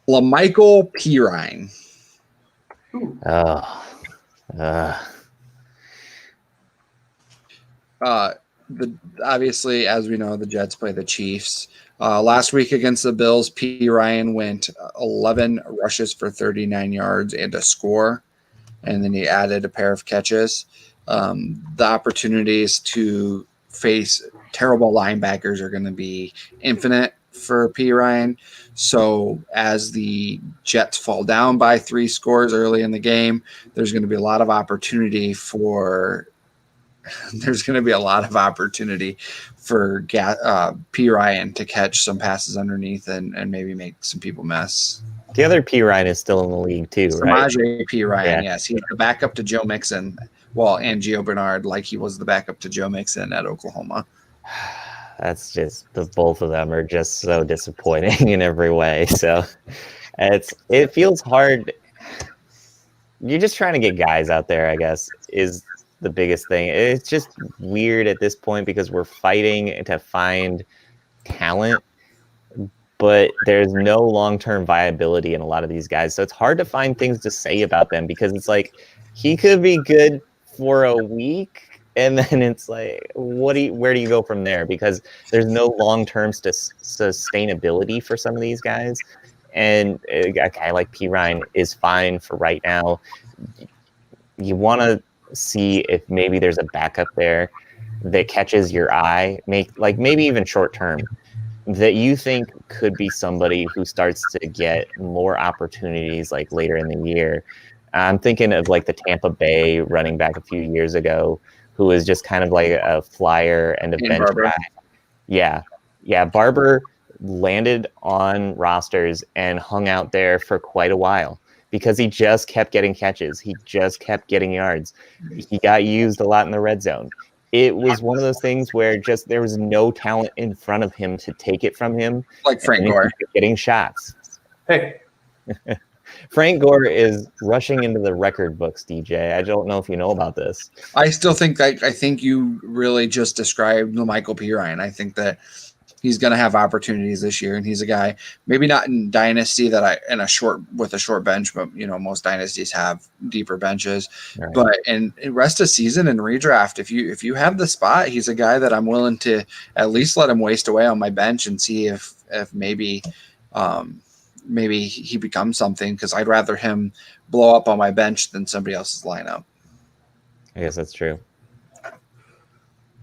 LaMichael Pirine. Obviously, as we know, the Jets play the Chiefs. Last week against the Bills, P. Ryan went 11 rushes for 39 yards and a score, and then he added a pair of catches. The opportunities to face terrible linebackers are going to be infinite for P. Ryan. So as the Jets fall down by 3 scores early in the game, there's going to be a lot of opportunity for P. Ryan to catch some passes underneath and maybe make some people miss. The other P. Ryan is still in the league too, right? Samaje P. Ryan, yes. He's the backup to Joe Mixon. Well, and Gio Bernard, like he was the backup to Joe Mixon at Oklahoma. That's just the both of them are just so disappointing in every way. So it feels hard. You're just trying to get guys out there, I guess, is the biggest thing. It's just weird at this point because we're fighting to find talent, but there's no long-term viability in a lot of these guys. So it's hard to find things to say about them because it's like he could be good for a week, and then it's like, where do you go from there? Because there's no long-term sustainability for some of these guys. And a guy like Perine is fine for right now. You want to see if maybe there's a backup there that catches your eye, maybe even short term, that you think could be somebody who starts to get more opportunities like later in the year. I'm thinking of like the Tampa Bay running back a few years ago, who was just kind of like a flyer and a bench Barber. guy. Yeah. Barber landed on rosters and hung out there for quite a while because he just kept getting catches. He just kept getting yards. He got used a lot in the red zone. It was one of those things where just there was no talent in front of him to take it from him. Like Frank Gore. Getting shots. Hey, Frank Gore is rushing into the record books, DJ. I don't know if you know about this. I still think I think you really just described Michael Perine. I think that he's going to have opportunities this year, and he's a guy maybe not in dynasty with a short bench, but most dynasties have deeper benches. Right. But in rest of season and redraft, if you have the spot, he's a guy that I'm willing to at least let him waste away on my bench and see if maybe he becomes something, because I'd rather him blow up on my bench than somebody else's lineup. I guess that's true.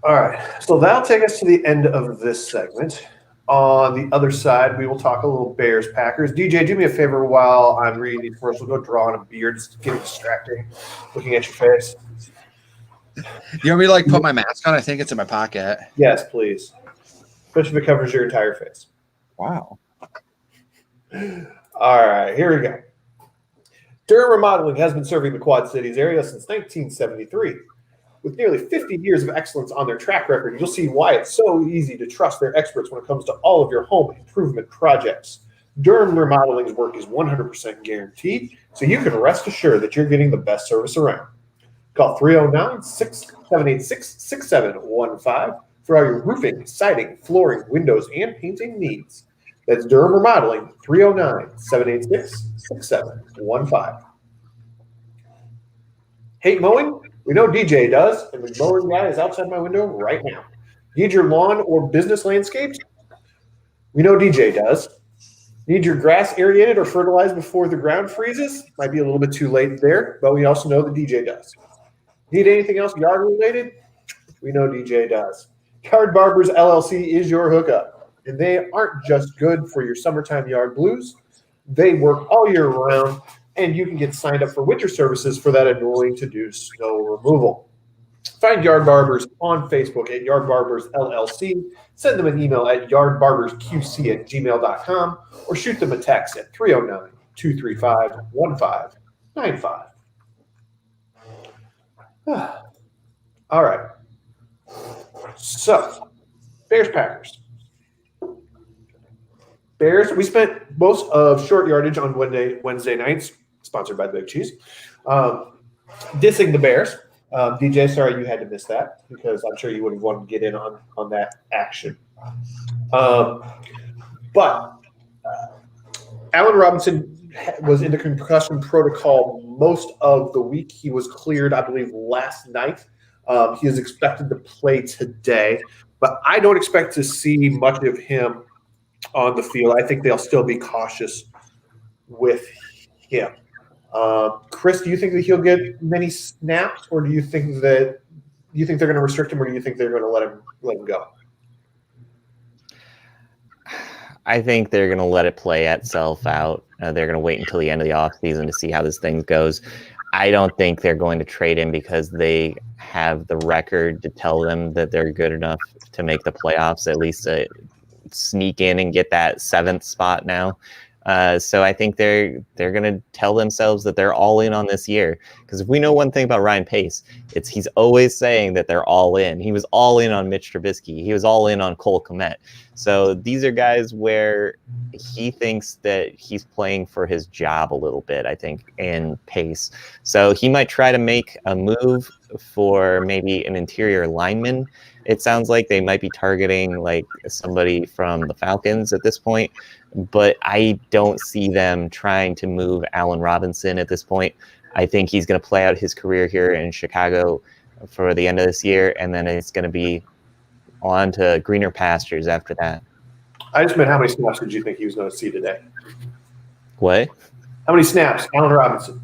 all right. So that'll take us to the end of this segment. On the other side, we will talk a little Bears Packers. DJ, do me a favor while I'm reading these first. We'll go draw on a beard. It's getting distracting looking at your face. You want me to put my mask on? I think it's in my pocket. Yes, please. Especially if it covers your entire face. Wow. All right, here we go. Durham Remodeling has been serving the Quad Cities area since 1973. With nearly 50 years of excellence on their track record, you'll see why it's so easy to trust their experts when it comes to all of your home improvement projects. Durham Remodeling's work is 100% guaranteed, so you can rest assured that you're getting the best service around. Call 309-786-6715 for all your roofing, siding, flooring, windows, and painting needs. That's Durham Remodeling, 309-786-6715. Hate mowing? We know DJ does, and the mowing guy is outside my window right now. Need your lawn or business landscapes? We know DJ does. Need your grass aerated or fertilized before the ground freezes? Might be a little bit too late there, but we also know the DJ does. Need anything else yard related? We know DJ does. Yard Barbers LLC is your hookup, and they aren't just good for your summertime yard blues. They work all year round, and you can get signed up for winter services for that annoying to-do snow removal. Find Yard Barbers on Facebook at Yard Barbers LLC. Send them an email at yardbarbersqc@gmail.com or shoot them a text at 309-235-1595. All right. So, Bears Packers. Bears, we spent most of short yardage on Wednesday nights, sponsored by the Big Cheese, dissing the Bears. DJ, sorry you had to miss that because I'm sure you would have wanted to get in on that action. But Allen Robinson was in the concussion protocol most of the week. He was cleared, I believe, last night. He is expected to play today, but I don't expect to see much of him on the field. I think they'll still be cautious with him. Chris, do you think that he'll get many snaps, or do you think they're going to restrict him, or do you think they're going to let him go? I think they're going to let it play itself out. They're going to wait until the end of the offseason to see how this thing goes. I don't think they're going to trade him because they have the record to tell them that they're good enough to make the playoffs, at least sneak in and get that 7th spot now. So I think they're going to tell themselves that they're all in on this year. Because if we know one thing about Ryan Pace, it's he's always saying that they're all in. He was all in on Mitch Trubisky. He was all in on Cole Kmet. So these are guys where he thinks that he's playing for his job a little bit, I think, in Pace. So he might try to make a move for maybe an interior lineman. It sounds like they might be targeting like somebody from the Falcons at this point, but I don't see them trying to move Allen Robinson at this point. I think he's going to play out his career here in Chicago for the end of this year, and then it's going to be on to greener pastures after that. I just meant how many snaps did you think he was going to see today? What? How many snaps, Allen Robinson?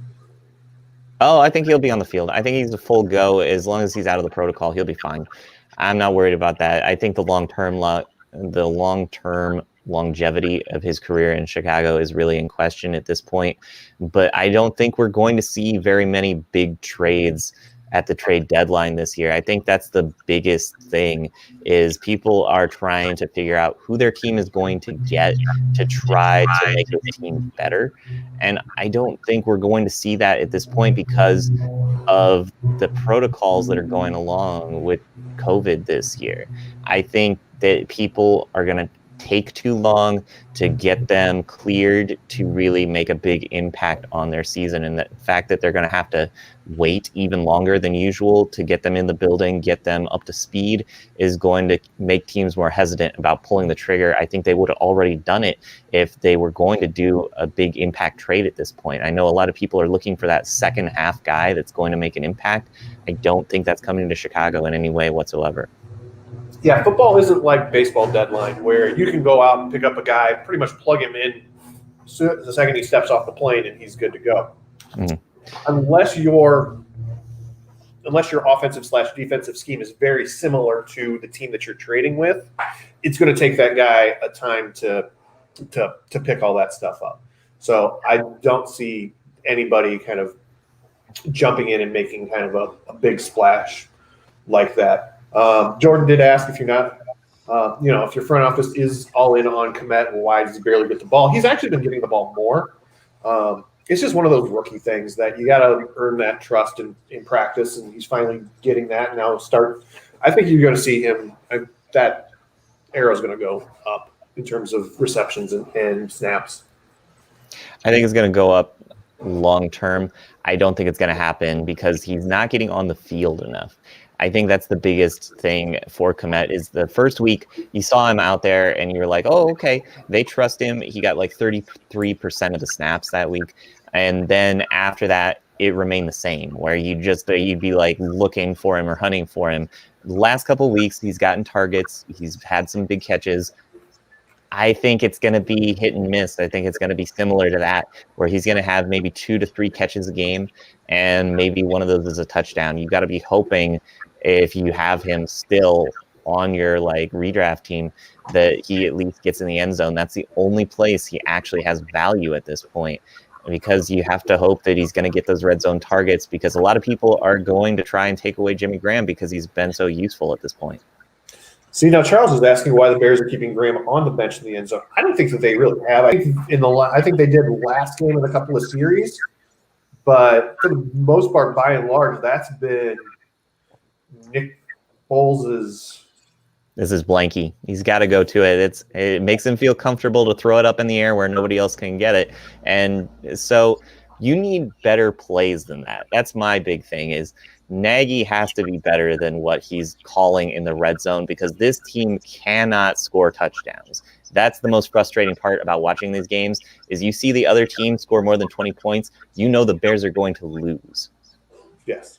Oh, I think he'll be on the field. I think he's a full go. As long as he's out of the protocol, he'll be fine. I'm not worried about that. I think the long-term longevity of his career in Chicago is really in question at this point. But I don't think we're going to see very many big trades at the trade deadline this year. I think that's the biggest thing, is people are trying to figure out who their team is going to get to try to make their team better. And I don't think we're going to see that at this point because of the protocols that are going along with COVID this year. I think that people are going to take too long to get them cleared to really make a big impact on their season. And the fact that they're going to have to wait even longer than usual to get them in the building, get them up to speed, is going to make teams more hesitant about pulling the trigger. I think they would have already done it if they were going to do a big impact trade at this point. I know a lot of people are looking for that second half guy that's going to make an impact. I don't think that's coming to Chicago in any way whatsoever. Yeah, football isn't like baseball deadline where you can go out and pick up a guy, pretty much plug him in the second he steps off the plane and he's good to go. Mm-hmm. Unless your offensive / defensive scheme is very similar to the team that you're trading with, it's going to take that guy a time to pick all that stuff up. So I don't see anybody kind of jumping in and making kind of a big splash like that. Jordan did ask if you're not, if your front office is all in on Kmet, why does he barely get the ball? He's actually been getting the ball more. It's just one of those rookie things that you got to earn that trust in practice, and he's finally getting that now. I think you're going to see him, that arrow's going to go up in terms of receptions and snaps. I think it's going to go up long term. I don't think it's going to happen because he's not getting on the field enough. I think that's the biggest thing for Kmet is the first week you saw him out there and you were like, oh, okay, they trust him. He got like 33% of the snaps that week. And then after that, it remained the same where you'd be like looking for him or hunting for him. The last couple of weeks, he's gotten targets. He's had some big catches. I think it's going to be hit and miss. I think it's going to be similar to that, where he's going to have maybe 2 to 3 catches a game, and maybe one of those is a touchdown. You got to be hoping, if you have him still on your like redraft team, that he at least gets in the end zone. That's the only place he actually has value at this point, because you have to hope that he's going to get those red zone targets, because a lot of people are going to try and take away Jimmy Graham because he's been so useful at this point. See, now Charles is asking why the Bears are keeping Graham on the bench in the end zone. I don't think that they really have. I think they did last game in a couple of series, but for the most part, by and large, that's been Nick Foles'. This is Blanky. He's got to go to it. It makes him feel comfortable to throw it up in the air where nobody else can get it. And so you need better plays than that. That's my big thing is Nagy has to be better than what he's calling in the red zone, because this team cannot score touchdowns. That's the most frustrating part about watching these games is you see the other team score more than 20 points. You know the Bears are going to lose. Yes.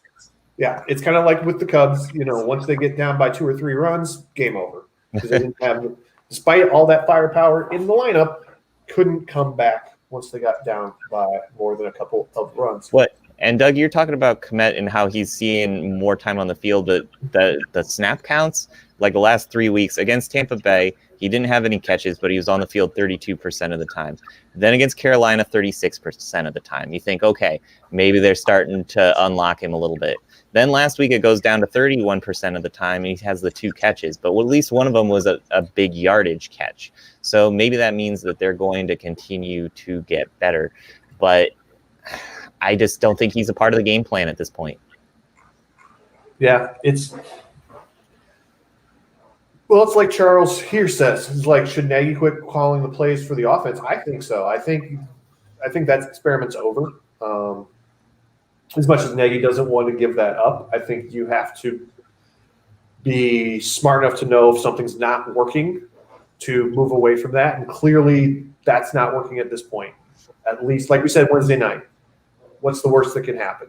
Yeah, it's kind of like with the Cubs. Once they get down by 2 or 3 runs, game over. Because they didn't have, despite all that firepower in the lineup, couldn't come back once they got down by more than a couple of runs. What? And Doug, you're talking about Kmet and how he's seeing more time on the field, but the snap counts, Like the last 3 weeks against Tampa Bay, he didn't have any catches, but he was on the field 32% of the time. Then against Carolina, 36% of the time. You think, okay, maybe they're starting to unlock him a little bit. Then last week it goes down to 31% of the time, and he has the 2 catches, but at least one of them was a big yardage catch. So maybe that means that they're going to continue to get better. But I just don't think he's a part of the game plan at this point. Yeah, it's like Charles here says. It's like, should Nagy quit calling the plays for the offense? I think so. I think that experiment's over. As much as Nagy doesn't want to give that up, I think you have to be smart enough to know if something's not working to move away from that. And clearly that's not working at this point. At least, like we said Wednesday night, what's the worst that can happen?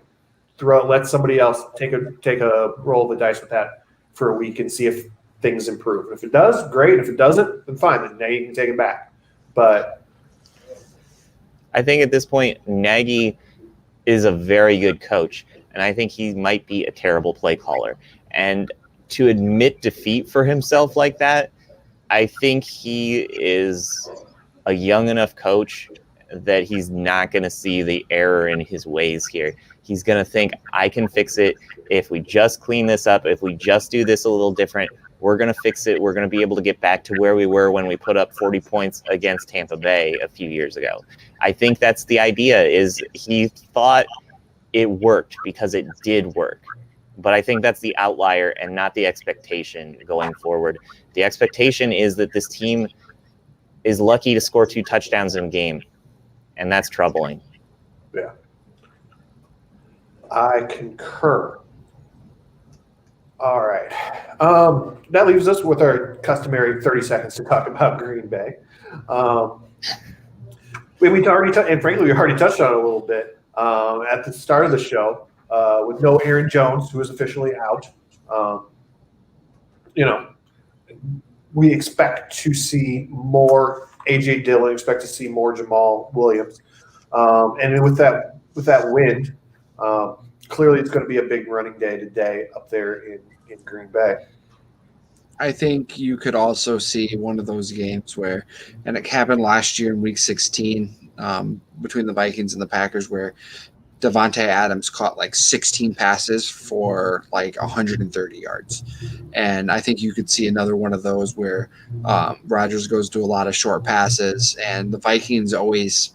Let somebody else take a roll of the dice with that for a week and see if things improve. If it does, great. If it doesn't, then fine. Then Nagy can take it back. But I think at this point, Nagy is a very good coach, and I think he might be a terrible play caller. And to admit defeat for himself like that, I think he is a young enough coach that he's not going to see the error in his ways here. He's going to think, I can fix it. If we just clean this up, if we just do this a little different, we're going to fix it. We're going to be able to get back to where we were when we put up 40 points against Tampa Bay a few years ago. I think that's the idea, is he thought it worked because it did work. But I think that's the outlier and not the expectation going forward. The expectation is that this team is lucky to score 2 touchdowns in a game, and that's troubling. yeah, I concur. All right. That leaves us with our customary 30 seconds to talk about Green Bay. We already and frankly, we already touched on it a little bit at the start of the show with no Aaron Jones, who is officially out. We expect to see more A.J. Dillon, expect to see more Jamal Williams. And with that win, clearly it's going to be a big running day today up there in Green Bay. I think you could also see one of those games where, and it happened last year in Week 16 between the Vikings and the Packers, where Devontae Adams caught like 16 passes for like 130 yards. And I think you could see another one of those where Rodgers goes to a lot of short passes, and the Vikings always,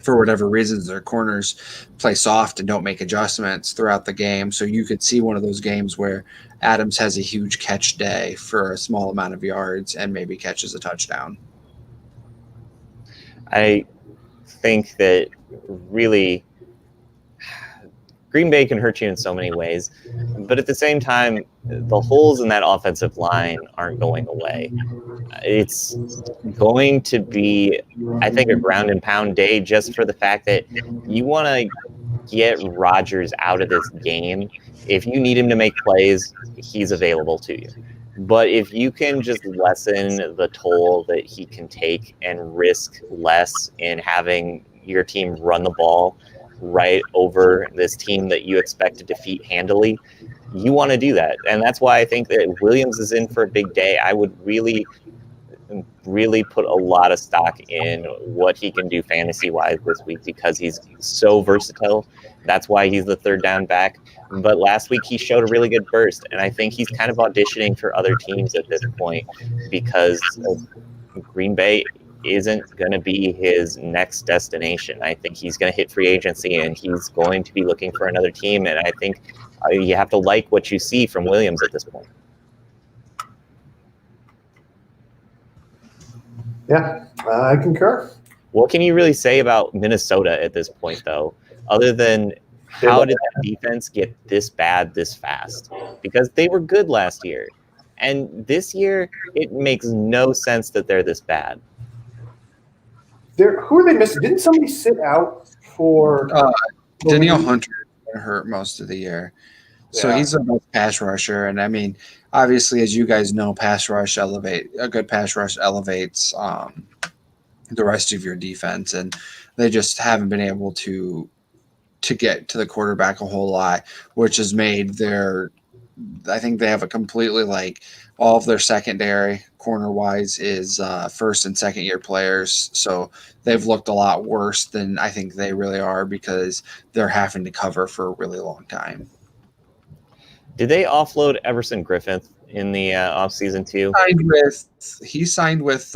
for whatever reasons, their corners play soft and don't make adjustments throughout the game. So you could see one of those games where Adams has a huge catch day for a small amount of yards and maybe catches a touchdown. I think that really Green Bay can hurt you in so many ways, but at the same time, the holes in that offensive line aren't going away. It's going to be, I think, a ground and pound day just for the fact that you want to get Rodgers out of this game. If you need him to make plays, he's available to you. But if you can just lessen the toll that he can take and risk less in having your team run the ball right over this team that you expect to defeat handily, you want to do that. And that's why I think that Williams is in for a big day. I would really put a lot of stock in what he can do fantasy-wise this week because he's so versatile. That's why he's the third down back. But last week he showed a really good burst, and I think he's kind of auditioning for other teams at this point because Green Bay isn't going to be his next destination. I think he's going to hit free agency, and he's going to be looking for another team, and I think you have to like what you see from Williams at this point. Yeah, I concur. What can you really say about Minnesota at this point, though, other than how did that defense get this bad this fast? Because they were good last year, and this year it makes no sense that they're this bad. Who are they missing? Didn't somebody sit out for Danielle Hunter hurt most of the year. So he's a pass rusher. And I mean, obviously, as you guys know, a good pass rush elevates the rest of your defense. And they just haven't been able to get to the quarterback a whole lot, which has made their I think they have a completely like all of their secondary corner wise is first and second year players. So they've looked a lot worse than I think they really are because they're having to cover for a really long time. Did they offload Everson Griffith in the offseason too? He signed with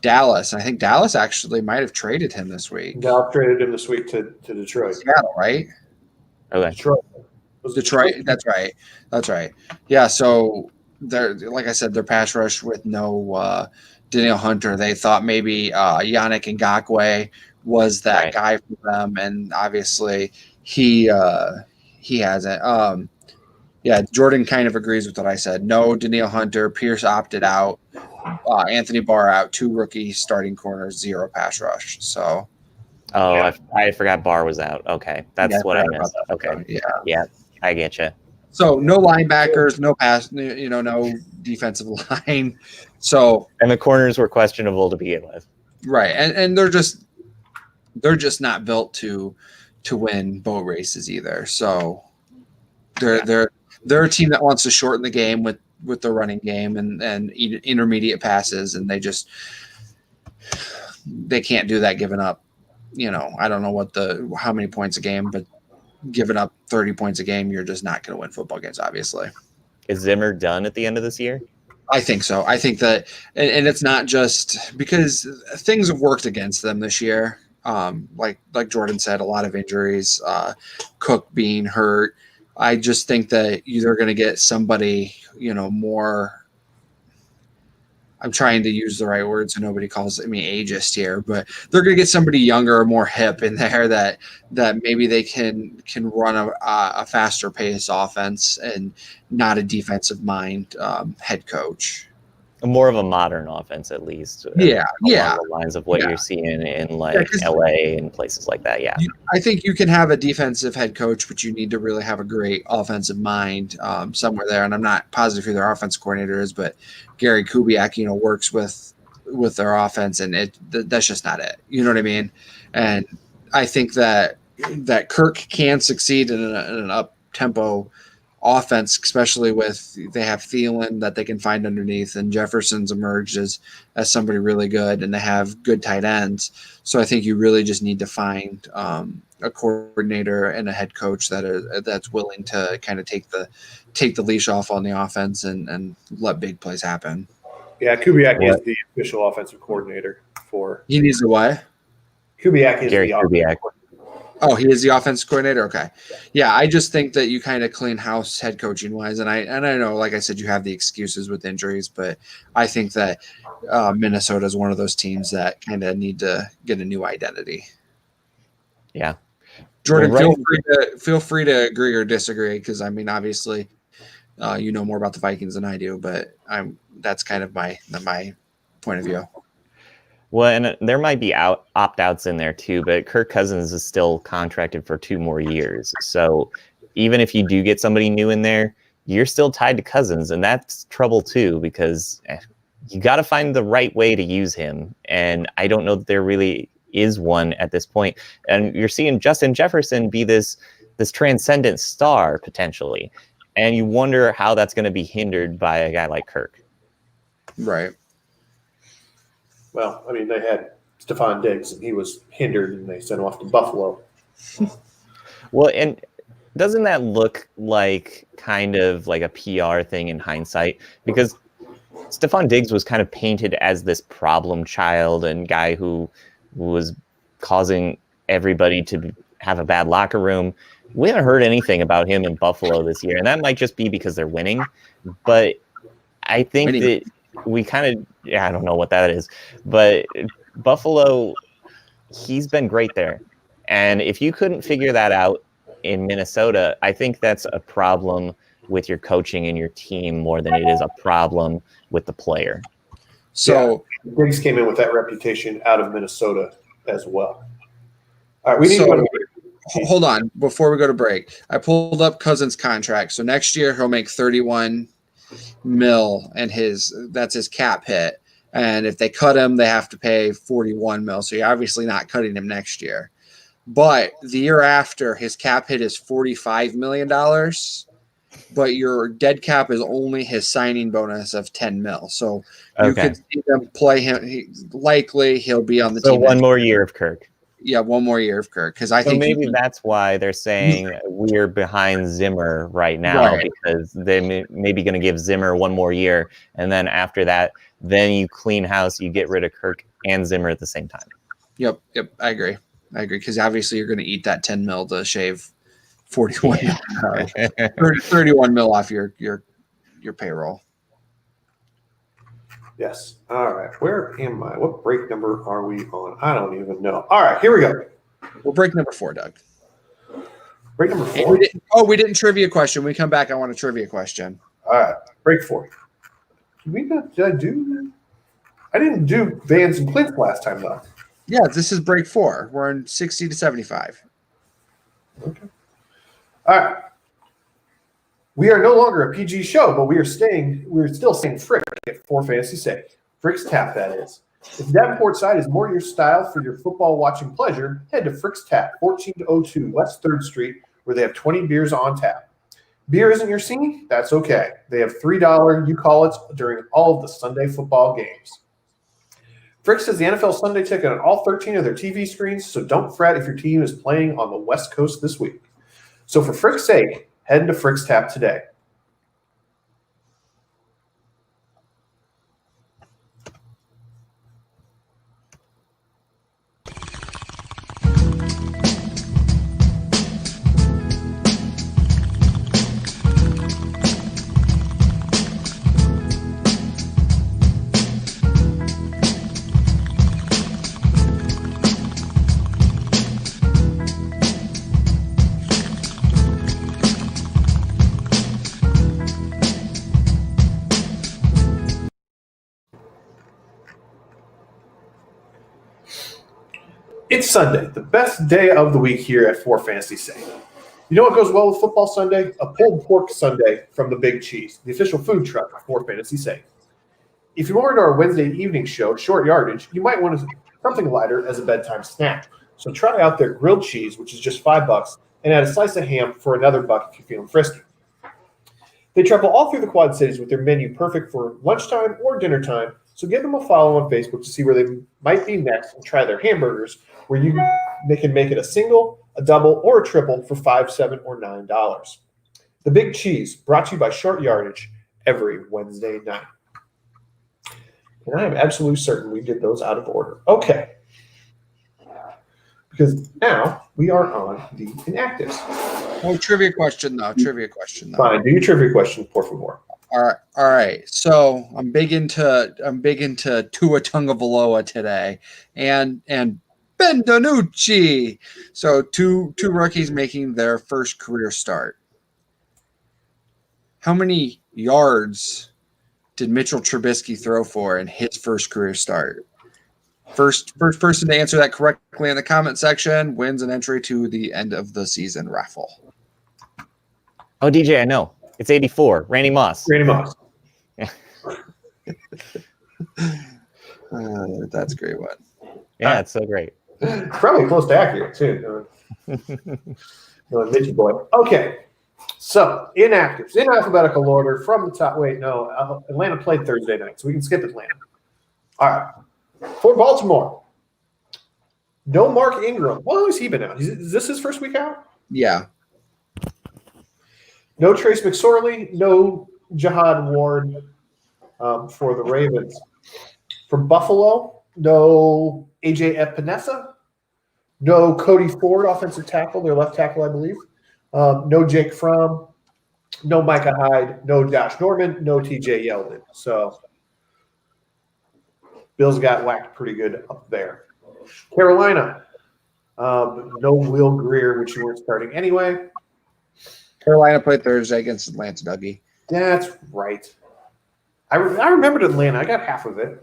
Dallas. And I think Dallas actually might have traded him this week. Dallas traded him this week to Detroit. Seattle, right? Okay. Detroit. That's right. Yeah. So they're like I said, their pass rush with no Danielle Hunter. They thought maybe Yannick Ngakoue was that guy for them, and obviously he hasn't. Yeah, Jordan kind of agrees with what I said. No Danielle Hunter. Pierce opted out. Anthony Barr out. 2 rookie starting corners. 0 pass rush. So. Oh, yeah. I forgot Barr was out. Okay, that's what I missed. Okay, yeah, I get you. So no linebackers, no pass, no defensive line. So and the corners were questionable to begin with. Right, and they're just not built to win boat races either. So they're a team that wants to shorten the game with the running game and intermediate passes, and they can't do that giving up. I don't know how many points a game, but giving up 30 points a game, you're just not going to win football games, obviously. Is Zimmer done at the end of this year? I think so. I think that, and it's not just because things have worked against them this year. Like Jordan said, a lot of injuries, Cook being hurt. I just think that they're going to get somebody, more. I'm trying to use the right word so nobody calls me ageist here, but they're going to get somebody younger or more hip in there that maybe they can run a faster pace offense and not a defensive mind head coach. More of a modern offense, at least. Along the lines of what you're seeing in LA and places like that. Yeah, I think you can have a defensive head coach, but you need to really have a great offensive mind somewhere there. And I'm not positive who their offense coordinator is, but Gary Kubiak, works with their offense, and that's just not it. You know what I mean? And I think that Kirk can succeed in an up tempo offense, especially with they have Thielen that they can find underneath, and Jefferson's emerged as somebody really good, and they have good tight ends. So I think you really just need to find a coordinator and a head coach that's willing to kind of take the leash off on the offense and let big plays happen. Yeah, Kubiak is the official offensive coordinator for. He needs a what? Kubiak is Gary the Kubiak. Oh, he is the offensive coordinator. Okay, yeah. I just think that you kind of clean house head coaching wise, and I know, like I said, you have the excuses with injuries, but I think that Minnesota is one of those teams that kind of need to get a new identity. Yeah, Jordan, feel free to agree or disagree, because I mean, obviously, you know more about the Vikings than I do, but that's kind of my point of view. Well, and there might be opt-outs in there too, but Kirk Cousins is still contracted for 2 more years. So even if you do get somebody new in there, you're still tied to Cousins, and that's trouble too, because you got to find the right way to use him. And I don't know that there really is one at this point. And you're seeing Justin Jefferson be this transcendent star potentially. And you wonder how that's going to be hindered by a guy like Kirk. Right. Well, I mean, they had Stephon Diggs, and he was hindered, and they sent him off to Buffalo. Well, and doesn't that look like kind of like a PR thing in hindsight? Because Stephon Diggs was kind of painted as this problem child and guy who was causing everybody to have a bad locker room. We haven't heard anything about him in Buffalo this year, and that might just be because they're winning. But I think that we kind of, I don't know what that is, but Buffalo, he's been great there. And if you couldn't figure that out in Minnesota, I think that's a problem with your coaching and your team more than it is a problem with the player. So Diggs came in with that reputation out of Minnesota as well. All right, we need to go to break. Hold on. Before we go to break, I pulled up Cousins' contract. So next year he'll make $31 million, and that's his cap hit. And if they cut him, they have to pay $41 million. So you're obviously not cutting him next year. But the year after, his cap hit is $45 million. but your dead cap is only his signing bonus of 10 mil. So you Okay. could see them play him. Likely he'll be on the So team. one more year of Kirk. Yeah, one more year of Kirk, because I So think maybe that's why they're saying we're behind Zimmer right now, Right. because they maybe going to give Zimmer one more year, and then after that, then you clean house, you get rid of Kirk and Zimmer at the same time. Yep. I agree, because obviously you're going to eat that 10 mil to shave 41 31 mil off your payroll. Yes. All right. Where am I? What break number are we on? I don't even know. All right. Here we go. We'll break number 4, Doug. Break number And 4. we didn't trivia question. When we come back, I want a trivia question. All right. Break 4. Did I do? I didn't do Vans and Clint's last time, though. Yeah, this is break 4. We're in 60 to 75. Okay. All right. We are no longer a PG show, but we're still saying Frick for fantasy's sake. Frick's Tap, that is. If Davenport side is more your style for your football watching pleasure, head to Frick's Tap, 1402 West 3rd Street, where they have 20 beers on tap. Beer isn't your scene? That's okay. They have $3 you call it during all of the Sunday football games. Frick's has the NFL Sunday ticket on all 13 of their TV screens, so don't fret if your team is playing on the West Coast this week. So for Frick's sake, head into Frick's Tap today. It's Sunday, the best day of the week here at For Fantasy Sake. You know what goes well with Football Sunday? A pulled pork Sunday from the Big Cheese, the official food truck of For Fantasy Sake. If you're more into our Wednesday evening show, Short Yardage, you might want something lighter as a bedtime snack. So try out their grilled cheese, which is just $5, and add a slice of ham for another $1 if you're feeling frisky. They travel all through the Quad Cities with their menu perfect for lunchtime or dinner time, so give them a follow on Facebook to see where they might be next and try their hamburgers, where they can make it a single, a double, or a triple for $5, $7, or $9. The Big Cheese, brought to you by Short Yardage every Wednesday night. And I am absolutely certain we did those out of order. Okay. Because now we are on the inactives. Oh, trivia question though. Fine. Do your trivia question, por favor. All right. So I'm big into Tua Tagovailoa today, and Ben DiNucci. So two rookies making their first career start. How many yards did Mitchell Trubisky throw for in his first career start? First person to answer that correctly in the comment section wins an entry to the end of the season raffle. Oh, DJ, I know. It's 84. Randy Moss. Yeah. That's a great one. Yeah, it's so great. It's probably close to accurate, too. Mitchy boy. Okay. So, inactives. In alphabetical order from the top. Wait, no. Atlanta played Thursday night, so we can skip Atlanta. All right. For Baltimore, no Mark Ingram. How long has he been out? Is this his first week out? Yeah. No Trace McSorley. No Jihad Ward for the Ravens. From Buffalo, no AJ Epinesa. No Cody Ford, offensive tackle, their left tackle, I believe. No Jake Fromm. No Micah Hyde. No Josh Norman. No TJ Yeldon. So Bills got whacked pretty good up there. Carolina, no Will Greer, which you weren't starting anyway. Carolina played Thursday against Atlanta, Dougie. That's right. I remembered Atlanta. I got half of it.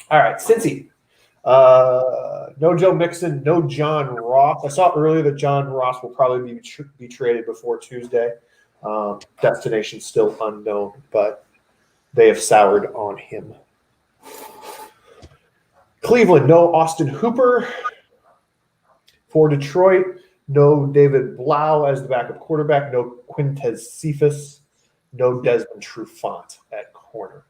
All right, Cincy. No Joe Mixon, no John Ross. I saw earlier that John Ross will probably be traded before Tuesday. Destination still unknown, but they have soured on him. Cleveland, no Austin Hooper. For Detroit, No David Blau as the backup quarterback. No Quintez Cephas. No Desmond Trufant at corner.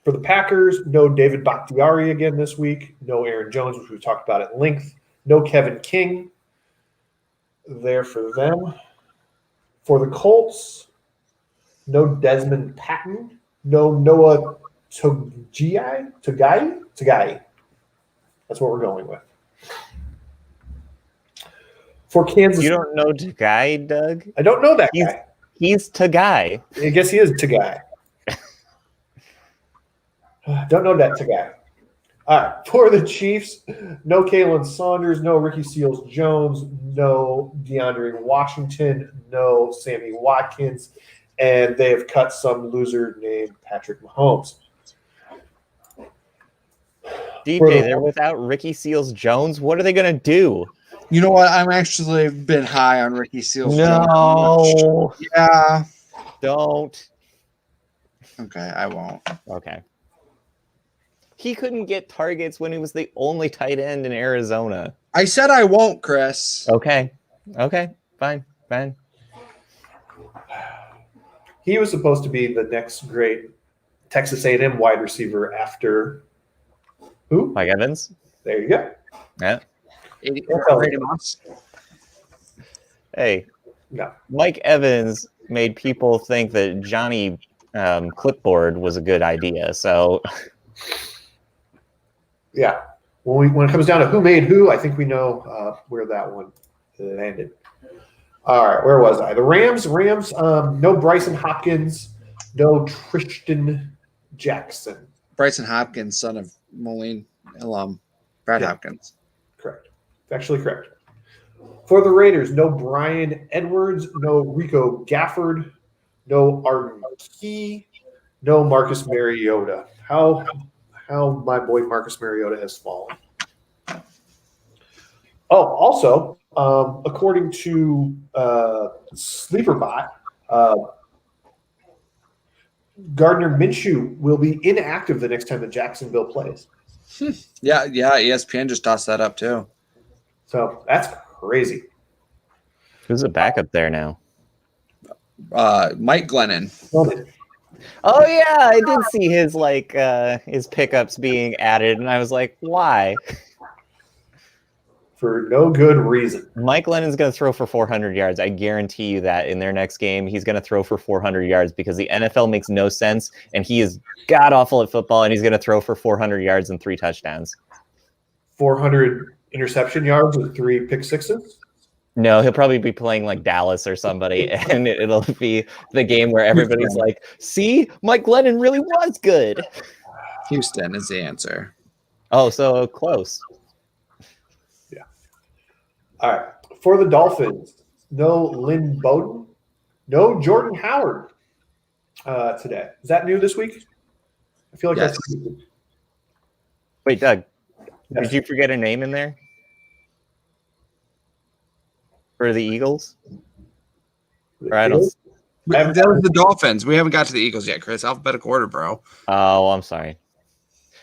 For the Packers, no David Bakhtiari again this week. No Aaron Jones, which we've talked about at length. No Kevin King there for them. For the Colts, no Desmond Patton. No Noah Togai. That's what we're going with. For Kansas, You don't know Tagai, Doug? I don't know that guy. He's Tagai. I guess he is Tagai. Don't know that Tagai. All right. For the Chiefs, no Kalen Saunders, no Ricky Seals-Jones, no DeAndre Washington, no Sammy Watkins, and they have cut some loser named Patrick Mahomes. DJ, they're without Ricky Seals-Jones. What are they going to do? You know what? I'm actually been high on Ricky Seals. No. Yeah. Don't. Okay, I won't. Okay. He couldn't get targets when he was the only tight end in Arizona. I said I won't, Chris. Okay. Fine. He was supposed to be the next great Texas A&M wide receiver after who? Mike Evans? There you go. Yeah. Brady Moss. Hey, No. Mike Evans made people think that Johnny Clipboard was a good idea. So, Yeah. When it comes down to who made who, I think we know where that one landed. All right, where was I? The Rams, no Bryson Hopkins, no Tristan Jackson. Bryson Hopkins, son of Moline alum, Brad Yeah. Hopkins. Correct. Actually correct. For the Raiders, no Brian Edwards, no Rico Gafford, no Arden Key, no Marcus Mariota. How my boy Marcus Mariota has fallen. Oh, also, according to SleeperBot, Gardner Minshew will be inactive the next time that Jacksonville plays. Yeah. ESPN just tossed that up too. So that's crazy. who's a backup there now? Mike Glennon. Oh yeah, I did see his pickups being added, and I was like, why? For no good reason. Mike Lennon's going to throw for 400 yards. I guarantee you that in their next game, he's going to throw for 400 yards because the NFL makes no sense, and he is god awful at football, and he's going to throw for 400 yards and 3 touchdowns. 400 interception yards with 3 pick sixes. No, he'll probably be playing like Dallas or somebody, and it'll be the game where everybody's like, see, Mike Glennon really was good. Houston is the answer. Oh, so close. All right. For the Dolphins, no Lynn Bowden, no Jordan Howard today. Is that new this week? I feel like Yes. that's new. Wait, Doug, Yes. did you forget a name in there? For the Eagles? Or I don't. That was the Dolphins. We haven't got to the Eagles yet, Chris. Alphabetical order, bro. Oh, I'm sorry.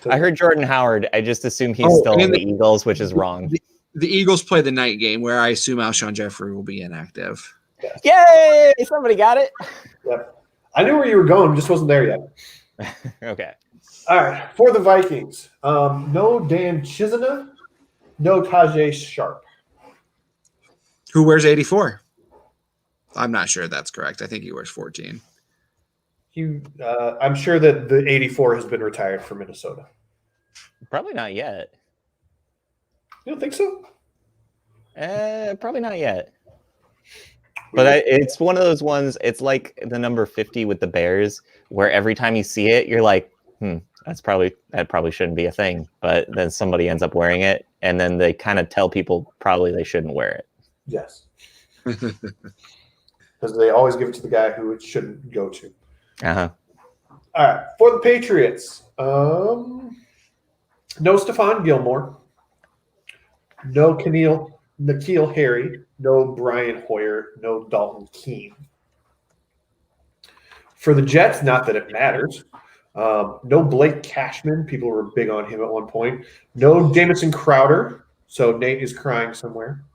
I heard Jordan Howard. I just assumed he's Oh, still in and the Eagles, which is wrong. The Eagles play the night game where I assume Alshon Jeffrey will be inactive. Yay! Somebody got it. Yep. I knew where you were going, just wasn't there yet. Okay. All right. For the Vikings, no Dan Chisena, no Tajay Sharp. Who wears 84? I'm not sure that's correct. I think he wears 14. I'm sure that the 84 has been retired from Minnesota. Probably not yet. You don't think so? Probably not yet. But it's one of those ones. It's like the number 50 with the Bears, where every time you see it, you're like, that probably shouldn't be a thing. But then somebody ends up wearing it, and then they kind of tell people probably they shouldn't wear it. Yes. Because they always give it to the guy who it shouldn't go to. Uh-huh. All right. For the Patriots, no Stephon Gilmore, no N'Keal Harry, no Brian Hoyer, no Dalton Keene. For the Jets, not that it matters, no Blake Cashman. People were big on him at one point. No Jamison Crowder. So Nate is crying somewhere.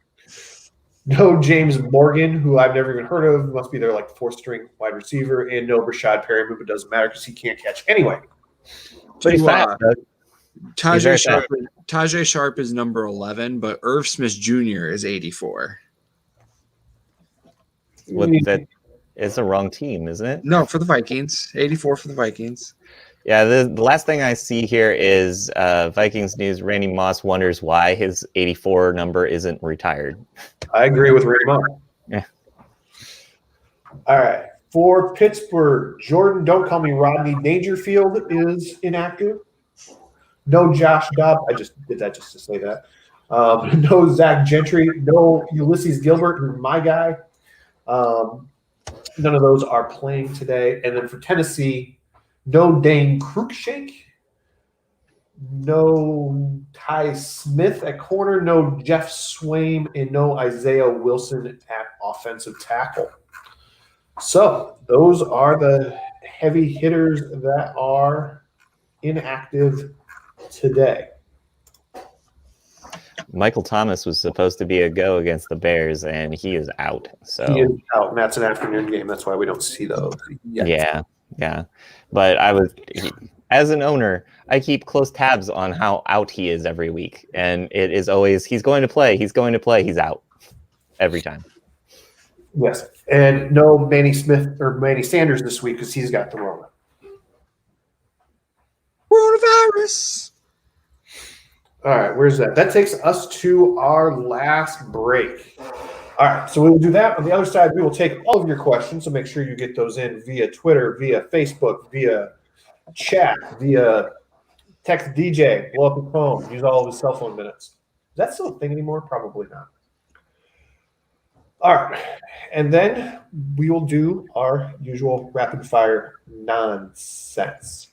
No James Morgan, who I've never even heard of, must be their like fourth-string wide receiver, and no Rashad Perryman, but it doesn't matter because he can't catch anyway. But he's To, fast. Doug. He's very Tajay Sharp is number 11, but Irv Smith Jr. is 84. That it's the wrong team, isn't it? No, for the Vikings. 84 for the Vikings. Yeah, the last thing I see here is Vikings news. Randy Moss wonders why his 84 number isn't retired. I agree with Randy Moss. Yeah. All right. For Pittsburgh, Jordan, don't call me Rodney Dangerfield is inactive. No Josh Dobbs. I just did that just to say that. No Zach Gentry. No Ulysses Gilbert, who's my guy. None of those are playing today. And then for Tennessee, no Dane Cruikshank. No Ty Smith at corner. No Jeff Swaim. And no Isaiah Wilson at offensive tackle. So those are the heavy hitters that are inactive today. Michael Thomas was supposed to be a go against the Bears, and he is out. So He is out, and that's an afternoon game. That's why we don't see those. yeah. But as an owner, I keep close tabs on how out he is every week, and it is always he's going to play, he's out every time. Yes, and no Manny Sanders this week because he's got the Rona. Coronavirus. All right, where's that? That takes us to our last break. All right, so we will do that. On the other side, we will take all of your questions, so make sure you get those in via Twitter, via Facebook, via chat, via text DJ, blow up a phone, use all of his cell phone minutes. Is that still a thing anymore? Probably not. All right, and then we will do our usual rapid-fire nonsense.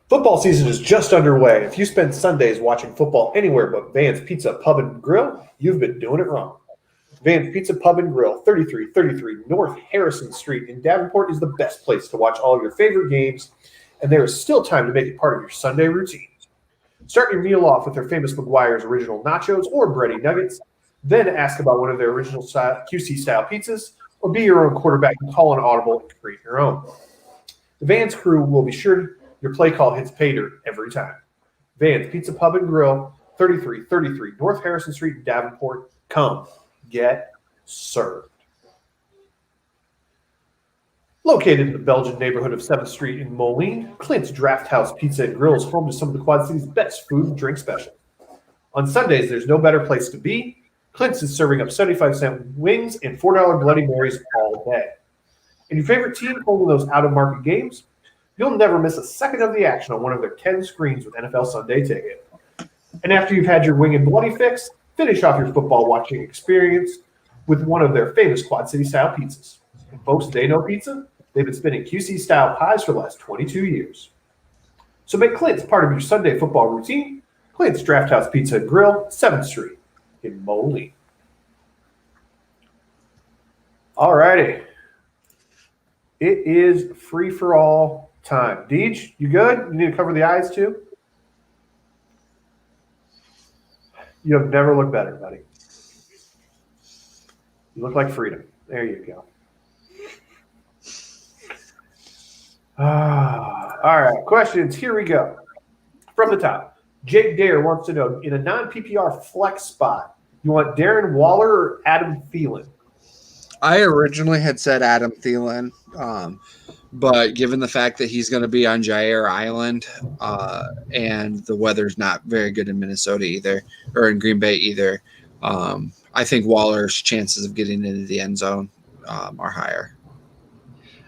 Football season is just underway. If you spend Sundays watching football anywhere but Van's Pizza Pub and Grill, you've been doing it wrong. Van's Pizza Pub and Grill, 3333 North Harrison Street in Davenport is the best place to watch all of your favorite games, and there is still time to make it part of your Sunday routine. Start your meal off with their famous McGuire's Original Nachos or Bready Nuggets, then ask about one of their original QC-style pizzas, or be your own quarterback and call an audible and create your own. The Vans crew will be sure your play call hits pay dirt every time. Van's Pizza Pub and Grill, 3333 North Harrison Street in Davenport. Come get served. Located in the Belgian neighborhood of 7th Street in Moline, Clint's Draft House Pizza and Grill is home to some of the Quad City's best food and drink specials. On Sundays, there's no better place to be. Clint's is serving up 75-cent wings and $4 Bloody Marys all day. And your favorite team holding those out-of-market games? You'll never miss a second of the action on one of their 10 screens with NFL Sunday Ticket. And after you've had your wing and bloody fix, finish off your football watching experience with one of their famous Quad City style pizzas. And folks, they know pizza. They've been spinning QC style pies for the last 22 years. So make Clint's part of your Sunday football routine. Clint's Draft House Pizza and Grill, 7th Street in Moline. All righty. It is free for all time. Deej, you good? You need to cover the eyes too? You have never looked better, buddy. You look like freedom. There you go. All right, questions. Here we go. From the top, Jake Dare wants to know, in a non-PPR flex spot, you want Darren Waller or Adam Thielen? I originally had said Adam Thielen, but given the fact that he's going to be on Jair Island and the weather's not very good in Minnesota either, or in Green Bay either, I think Waller's chances of getting into the end zone are higher.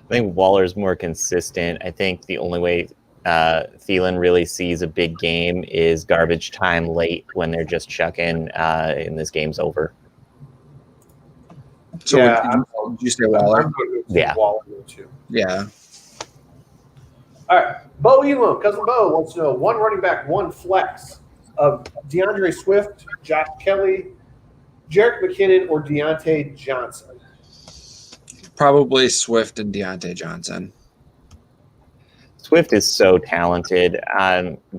I think Waller's more consistent. I think the only way Thielen really sees a big game is garbage time late when they're just chucking and this game's over. So yeah, would you say Waller? Yeah. Waller too. Yeah. All right. Bo Elam, Cousin Bo, wants to know one running back, one flex of DeAndre Swift, Josh Kelly, Jerick McKinnon, or Deontay Johnson. Probably Swift and Deontay Johnson. Swift is so talented.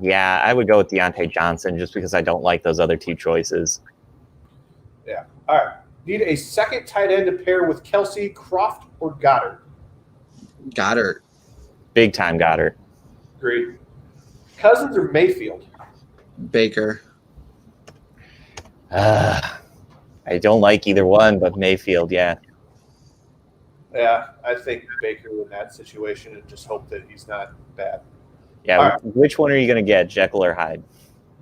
Yeah, I would go with Deontay Johnson just because I don't like those other two choices. Yeah. All right. Need a second tight end to pair with Kelsey, Croft, or Goddard? Goddard. Big time Goddard. Agreed. Cousins or Mayfield? Baker. I don't like either one, but Mayfield, yeah. Yeah, I think Baker in that situation, and just hope that he's not bad. Yeah, All right. Which one are you going to get, Jekyll or Hyde?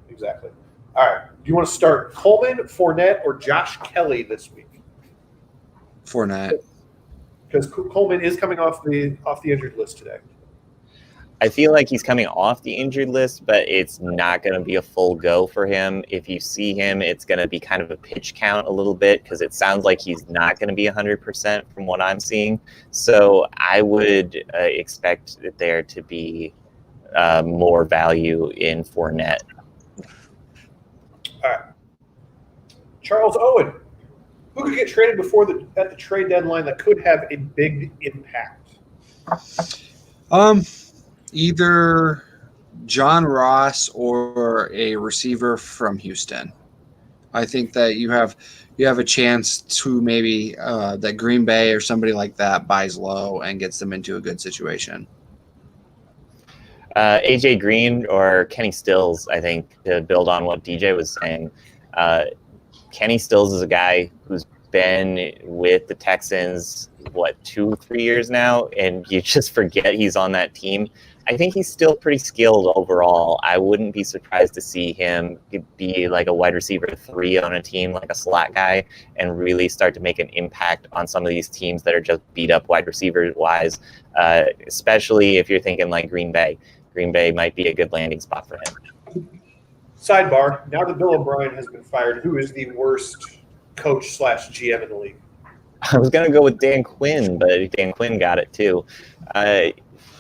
Exactly. All right. Do you want to start Coleman, Fournette, or Josh Kelly this week? Fournette. Because Coleman is coming off the injured list today. I feel like he's coming off the injured list, but it's not going to be a full go for him. If you see him, it's going to be kind of a pitch count a little bit because it sounds like he's not going to be 100% from what I'm seeing. So I would expect there to be more value in Fournette. All right. Charles Owen, who could get traded at the trade deadline that could have a big impact? Either John Ross or a receiver from Houston. I think that you have a chance to maybe that Green Bay or somebody like that buys low and gets them into a good situation. AJ Green or Kenny Stills, I think, to build on what DJ was saying. Kenny Stills is a guy who's been with the Texans, 2-3 years now, and you just forget he's on that team. I think he's still pretty skilled overall. I wouldn't be surprised to see him be like a wide receiver 3 on a team, like a slot guy, and really start to make an impact on some of these teams that are just beat up wide receiver wise, especially if you're thinking like Green Bay. Green Bay might be a good landing spot for him. Sidebar, now that Bill O'Brien has been fired, who is the worst coach/GM in the league? I was going to go with Dan Quinn, but Dan Quinn got it too.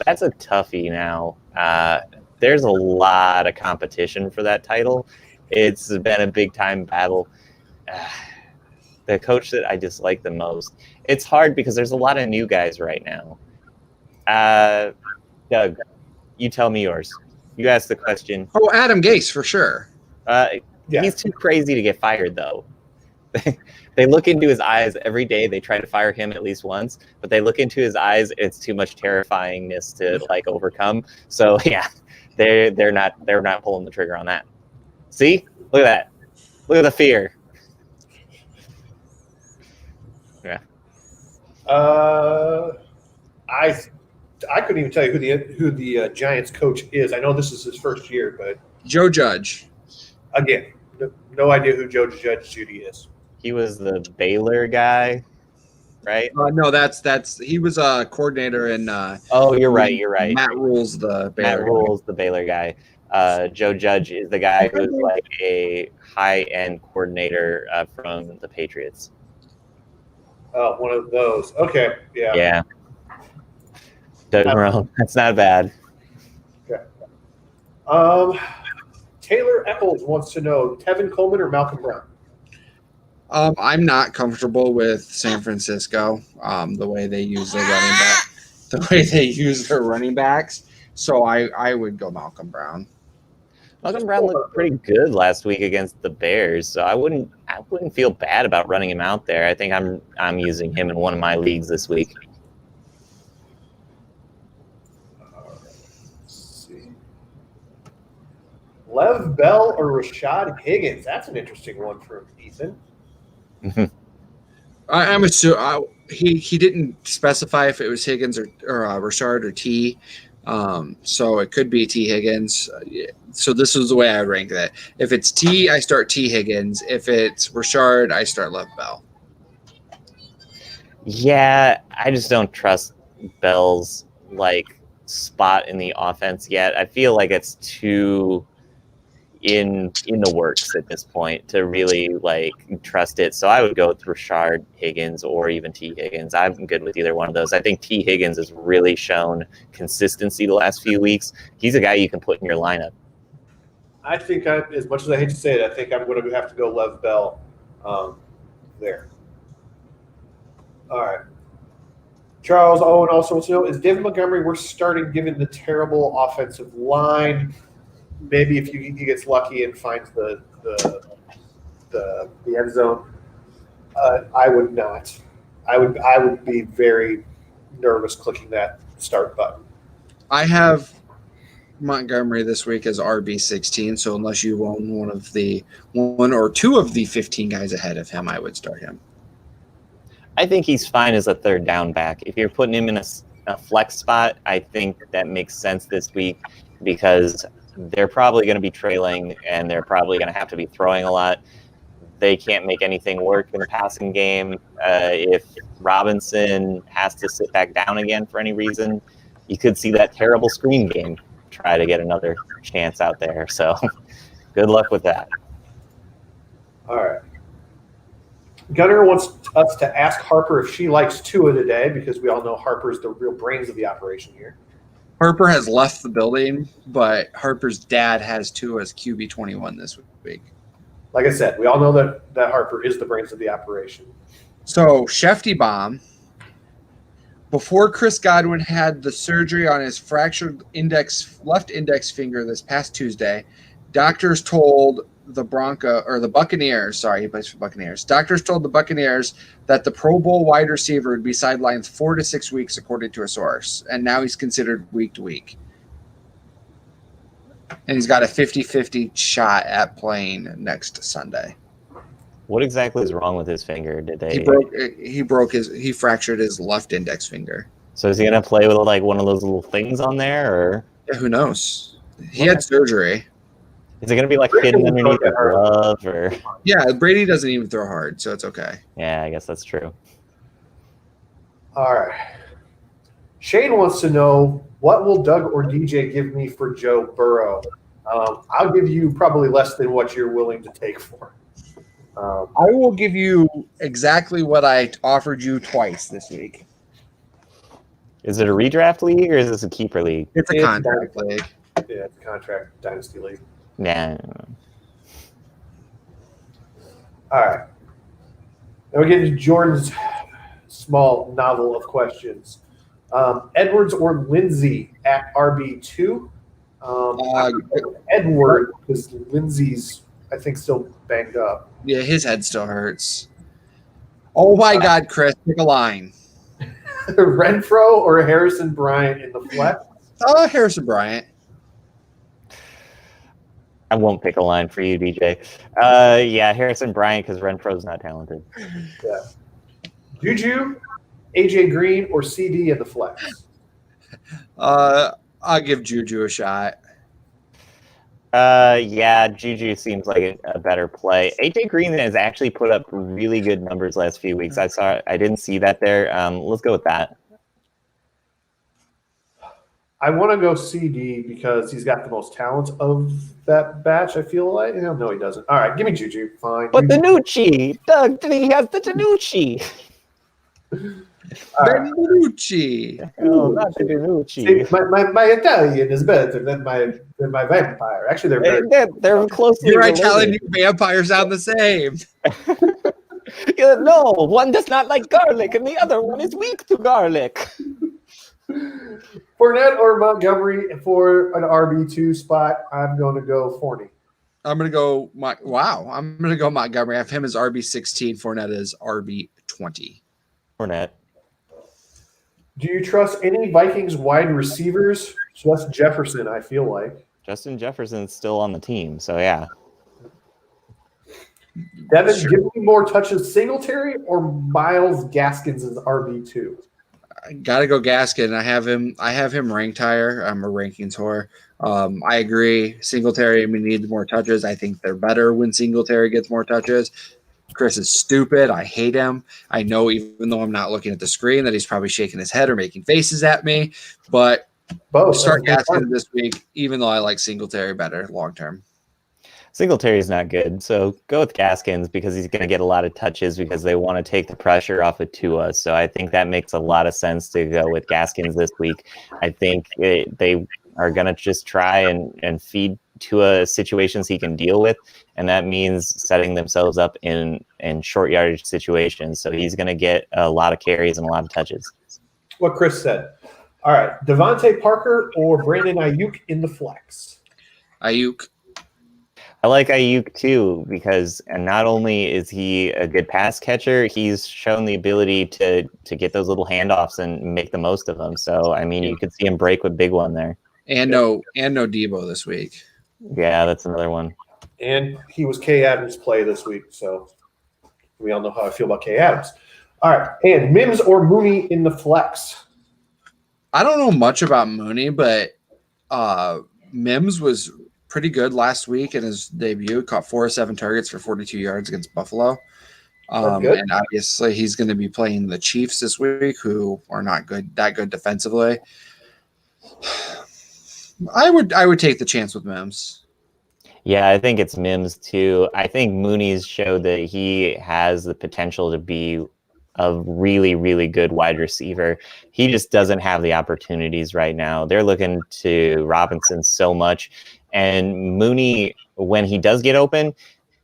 That's a toughie now. There's a lot of competition for that title. It's been a big-time battle. The coach that I dislike the most. It's hard because there's a lot of new guys right now. Doug, you tell me yours. You asked the question. Oh, Adam Gase for sure. He's too crazy to get fired, though. They look into his eyes every day. They try to fire him at least once, but they look into his eyes. It's too much terrifyingness to like overcome. So yeah, they're not pulling the trigger on that. See, look at that. Look at the fear. Yeah. I couldn't even tell you who the Giants coach is. I know this is his first year, but Joe Judge. Again, no idea who Joe Judge Judy is. He was the Baylor guy, right? No, that's he was a coordinator in. Oh, you're right. You're right. Matt Rule's the Baylor. Matt Rule's the Baylor guy. Joe Judge is the guy who's like a high-end coordinator from the Patriots. Oh, one of those. Okay, yeah. Yeah. Doug Marone. That's not bad. Okay. Taylor Eccles wants to know Tevin Coleman or Malcolm Brown. I'm not comfortable with San Francisco, the way they use their running backs. So I would go Malcolm Brown. Malcolm Brown looked pretty good last week against the Bears, so I wouldn't feel bad about running him out there. I think I'm using him in one of my leagues this week. Let's see. Lev Bell or Rashad Higgins? That's an interesting one for Ethan. I'm assuming he didn't specify if it was Higgins or Rashard or T. So it could be T Higgins. So this is the way I rank that. If it's T, I start T Higgins. If it's Rashard, I start Lev Bell. Yeah, I just don't trust Bell's like spot in the offense yet. I feel like it's too in the works at this point to really like trust it. So I would go with Rashard Higgins or even T Higgins. I'm good with either one of those. I think T Higgins has really shown consistency the last few weeks. He's a guy you can put in your lineup. I think, as much as I hate to say it, I think I'm going to have to go Lev Bell there. All right. Charles Owen also wants to know, is David Montgomery worth starting given the terrible offensive line? Maybe if he gets lucky and finds the end zone. I would not. I would be very nervous clicking that start button. I have Montgomery this week as RB16, so unless you own one or two of the 15 guys ahead of him, I would start him. I think he's fine as a third down back. If you're putting him in a flex spot, I think that makes sense this week because they're probably going to be trailing and they're probably going to have to be throwing a lot. They can't make anything work in the passing game. If Robinson has to sit back down again for any reason, you could see that terrible screen game try to get another chance out there. So good luck with that. All right. Gunnar wants us to ask Harper if she likes Tua today because we all know Harper's the real brains of the operation here. Harper has left the building, but Harper's dad has Tua as QB21 this week. Like I said, we all know that Harper is the brains of the operation. So, Shefty Bomb, before Chris Godwin had the surgery on his fractured left index finger this past Tuesday, doctors told the Buccaneers, sorry, he plays for Buccaneers. Doctors told the Buccaneers that the Pro Bowl wide receiver would be sidelined 4 to 6 weeks, according to a source, and now he's considered week to week. And he's got a 50-50 shot at playing next Sunday. What exactly is wrong with his finger? He fractured his left index finger. So is he gonna play with like one of those little things on there, or Yeah, who knows? He had surgery. is it gonna be like hidden underneath a glove? Or Yeah, Brady doesn't even throw hard, so it's okay. yeah, I guess that's true. All right. Shane wants to know, what will Doug or DJ give me for Joe Burrow? I'll give you probably less than what you're willing to take for. I will give you exactly what I offered you twice this week. Is it a redraft league or is this a keeper league? It's a contract league. Yeah, it's a contract dynasty league. Yeah. All right. Now we get to Jordan's small novel of questions. Edwards or Lindsay at RB2? Edward, because Lindsay's, I think, still banged up. Yeah, his head still hurts. Oh my God, Chris, pick a line. Renfro or Harrison Bryant in the flex? Harrison Bryant. I won't pick a line for you, DJ. Yeah, Harrison Bryant because Renfro's not talented. Yeah. Juju, AJ Green, or CD in the flex? I'll give Juju a shot. Yeah, Juju seems like a better play. AJ Green has actually put up really good numbers last few weeks. I didn't see that there. Let's go with that. I want to go CD because he's got the most talent of that batch, I feel like. No, he doesn't. All right, give me Juju. Fine. But Danucci! Doug, he has the Danucci! Benucci. Oh, not the Danucci. See, my Italian is better than my vampire. Actually, they're very They're closely Your related. Italian vampires sound the same. Yeah, no, one does not like garlic and the other one is weak to garlic. Fournette or Montgomery for an RB2 spot. I'm going to go Fournette. I'm going to go I'm going to go Montgomery. I have him as RB16. Fournette is RB20. Fournette. Do you trust any Vikings wide receivers? Just Jefferson, I feel like. Justin Jefferson's still on the team, so yeah. Devin, give me more touches, Singletary or Miles Gaskins as RB2? I gotta go Gaskin. I have him ranked higher. I'm a rankings whore. I agree. Singletary, we need more touches. I think they're better when Singletary gets more touches. Chris is stupid. I hate him. I know, even though I'm not looking at the screen, that he's probably shaking his head or making faces at me. But Both. start Gaskin this week, even though I like Singletary better long term. Singletary's not good, so go with Gaskins because he's going to get a lot of touches because they want to take the pressure off of Tua. So I think that makes a lot of sense to go with Gaskins this week. I think they are going to just try and feed Tua situations he can deal with, and that means setting themselves up in short yardage situations. So he's going to get a lot of carries and a lot of touches. what Chris said. All right, Devontae Parker or Brandon Ayuk in the flex? Ayuk. I like Ayuk too because not only is he a good pass catcher, he's shown the ability to get those little handoffs and make the most of them. So I mean, you could see him break with big one there. And no Debo this week. Yeah, that's another one. And he was Kay Adams' play this week, so we all know how I feel about Kay Adams. All right, and Mims or Mooney in the flex? I don't know much about Mooney, but Mims was pretty good last week in his debut. Caught 4 of 7 targets for 42 yards against Buffalo. And obviously he's going to be playing the Chiefs this week, who are not that good defensively. I would take the chance with Mims. Yeah, I think it's Mims too. I think Mooney's showed that he has the potential to be a really, really good wide receiver. He just doesn't have the opportunities right now. They're looking to Robinson so much. And Mooney, when he does get open,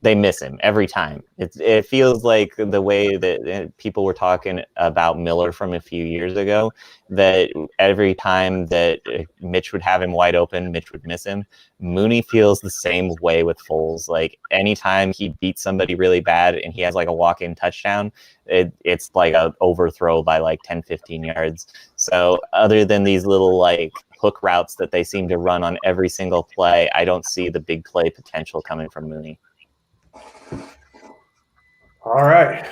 they miss him every time. It feels like the way that people were talking about Miller from a few years ago, that every time that Mitch would have him wide open, Mitch would miss him. Mooney feels the same way with Foles. Like anytime he beats somebody really bad and he has like a walk-in touchdown, it's like an overthrow by like 10, 15 yards. So other than these little like hook routes that they seem to run on every single play, I don't see the big play potential coming from Mooney. All right,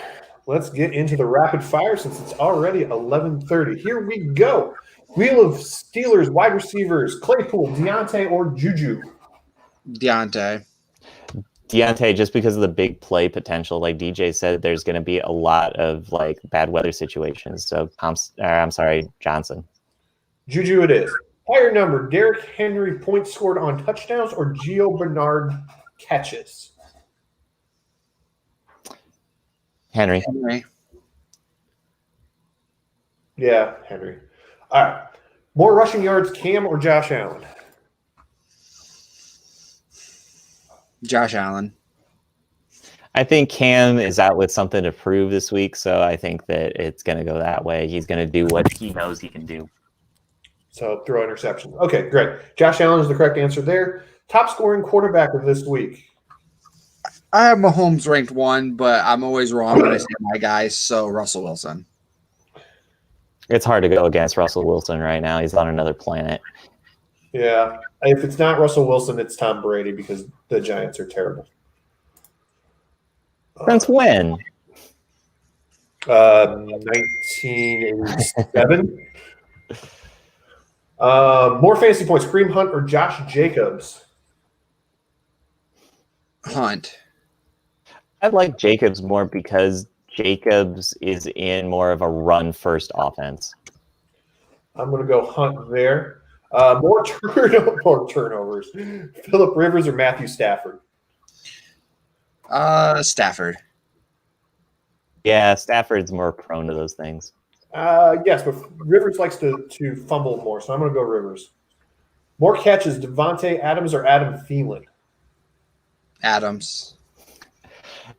let's get into the rapid fire since it's already 11:30. Here we go. Wheel of Steelers wide receivers: Claypool, Deontay, or Juju? Deontay, just because of the big play potential. Like DJ said, there's going to be a lot of like bad weather situations. So I'm sorry, Johnson. Juju it is. Higher number: Derrick Henry points scored on touchdowns or Gio Bernard catches? Henry. Yeah, Henry. All right. More rushing yards, Cam or Josh Allen? Josh Allen. I think Cam is out with something to prove this week, so I think that it's going to go that way. He's going to do what he knows he can do. So throw interceptions. Okay, great. Josh Allen is the correct answer there. Top scoring quarterback of this week. I have Mahomes ranked 1, but I'm always wrong when I say my guys, so Russell Wilson. It's hard to go against Russell Wilson right now. He's on another planet. Yeah. If it's not Russell Wilson, it's Tom Brady because the Giants are terrible. Since when? 1987. More fantasy points, Kareem Hunt or Josh Jacobs? Hunt. I like Jacobs more because Jacobs is in more of a run-first offense. I'm going to go Hunt there. More turnovers. Phillip Rivers or Matthew Stafford? Stafford. Yeah, Stafford's more prone to those things. Yes, but Rivers likes to fumble more, so I'm going to go Rivers. More catches, Devontae Adams or Adam Thielen? Adams.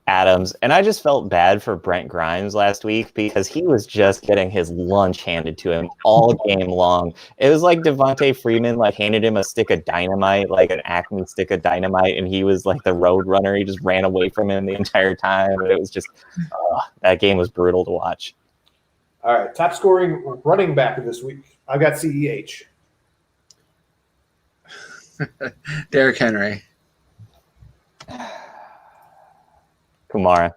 And I just felt bad for Brent Grimes last week because he was just getting his lunch handed to him all game long. It was like Devontae Freeman like handed him a stick of dynamite, like an Acme stick of dynamite, and he was like the road runner. He just ran away from him the entire time. It was just that game was brutal to watch. All right, top scoring running back of this week. I've got CEH. Derrick Henry. Kamara.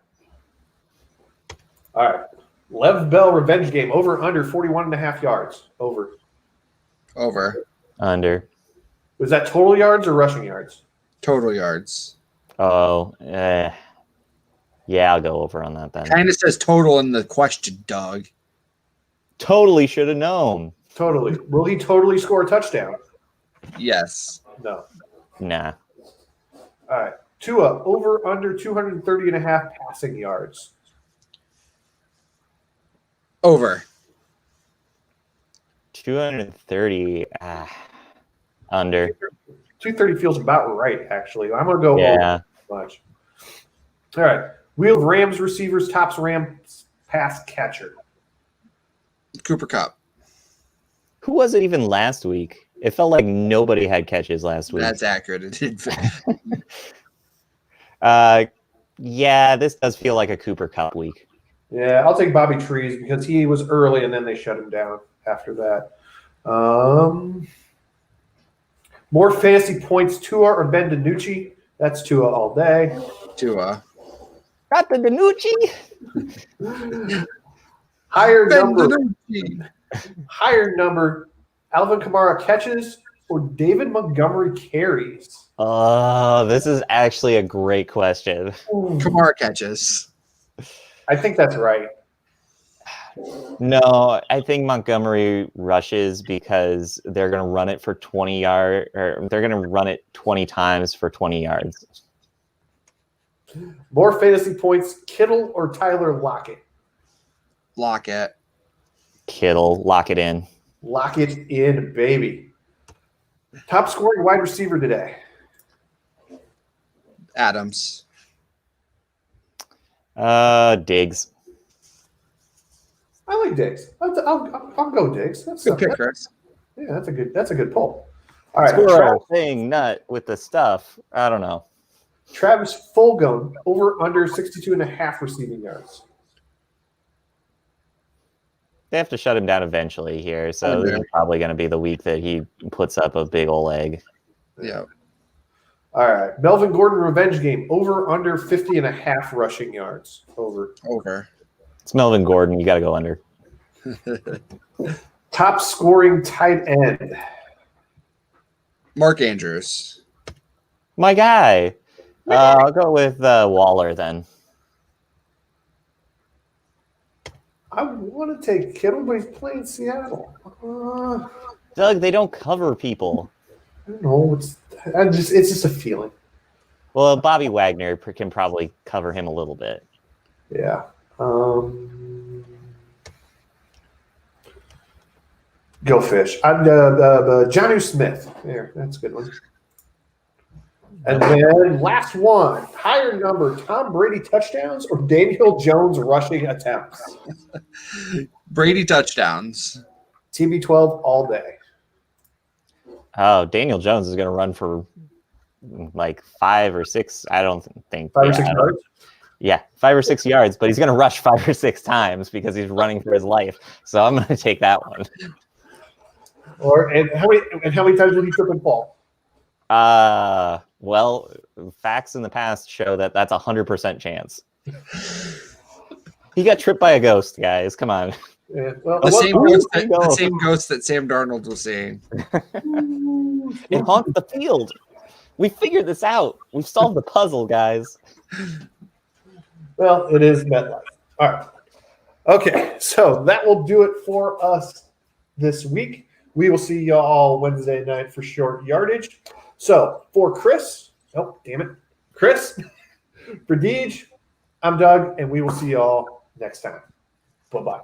All right. Lev Bell revenge game. Over under 41.5 yards. Over. Under. Was that total yards or rushing yards? Total yards. Oh, yeah, I'll go over on that then. Kind of says total in the question, Doug. Totally should have known. Totally. Will he totally score a touchdown? Yes. No. Nah. All right. Tua, over under 230.5 passing yards. Over. 230. Under. 230 feels about right, actually. I'm going to go Yeah. over much. All right. Wheel of Rams receivers, tops Rams pass catcher. Cooper Kupp. Who was it even last week? It felt like nobody had catches last week. That's accurate. It did. Yeah, this does feel like a Cooper Cup week. Yeah, I'll take Bobby Trees because he was early and then they shut him down after that. More fantasy points, Tua or Ben DiNucci. That's Tua all day. Tua. Got the DiNucci. Higher number, Alvin Kamara catches or David Montgomery carries? Oh, this is actually a great question. Kamara catches. I think that's right. No, I think Montgomery rushes because they're going to run it for 20 yards, or they're going to run it 20 times for 20 yards. More fantasy points, Kittle or Tyler Lockett? Lockett. Kittle, lock it in. Lock it in, baby. Top scoring wide receiver today. Adams. Diggs. I like Diggs. I'll go Diggs. That's Good pick, Chris. Yeah, that's a good pull. All right, Squirrel thing nut with the stuff. I don't know. Travis Fulgham over under 62.5 receiving yards. They have to shut him down eventually here, so this is probably going to be the week that he puts up a big old egg. Yeah. All right, Melvin Gordon revenge game over under 50.5 rushing yards. Over. It's Melvin Gordon. You got to go under. Top scoring tight end. Mark Andrews. My guy. I'll go with Waller then. I want to take Kittle, but he's playing Seattle. Doug, they don't cover people. I don't know. It's just a feeling. Well, Bobby Wagner can probably cover him a little bit. Yeah. Go Fish. Jonnu Smith. There, that's a good one. And then last one, higher number, Tom Brady touchdowns or Daniel Jones rushing attempts? Brady touchdowns. TB12 all day. Oh, Daniel Jones is going to run for like 5 or 6. I don't think 5 or 6 yards? Yeah, 5 or 6 yards, but he's going to rush 5 or 6 times because he's running for his life. So I'm going to take that one. And how many times will he trip and fall? Well, facts in the past show that that's 100% chance. He got tripped by a ghost, guys. Come on. Yeah, well, The same ghost that Sam Darnold was seeing. It haunts the field. We figured this out. We've solved the puzzle, guys. Well, it is MetLife. All right. Okay, so that will do it for us this week. We will see y'all Wednesday night for short yardage. So for Chris, Chris, for Deej, I'm Doug, and we will see y'all next time. Bye-bye.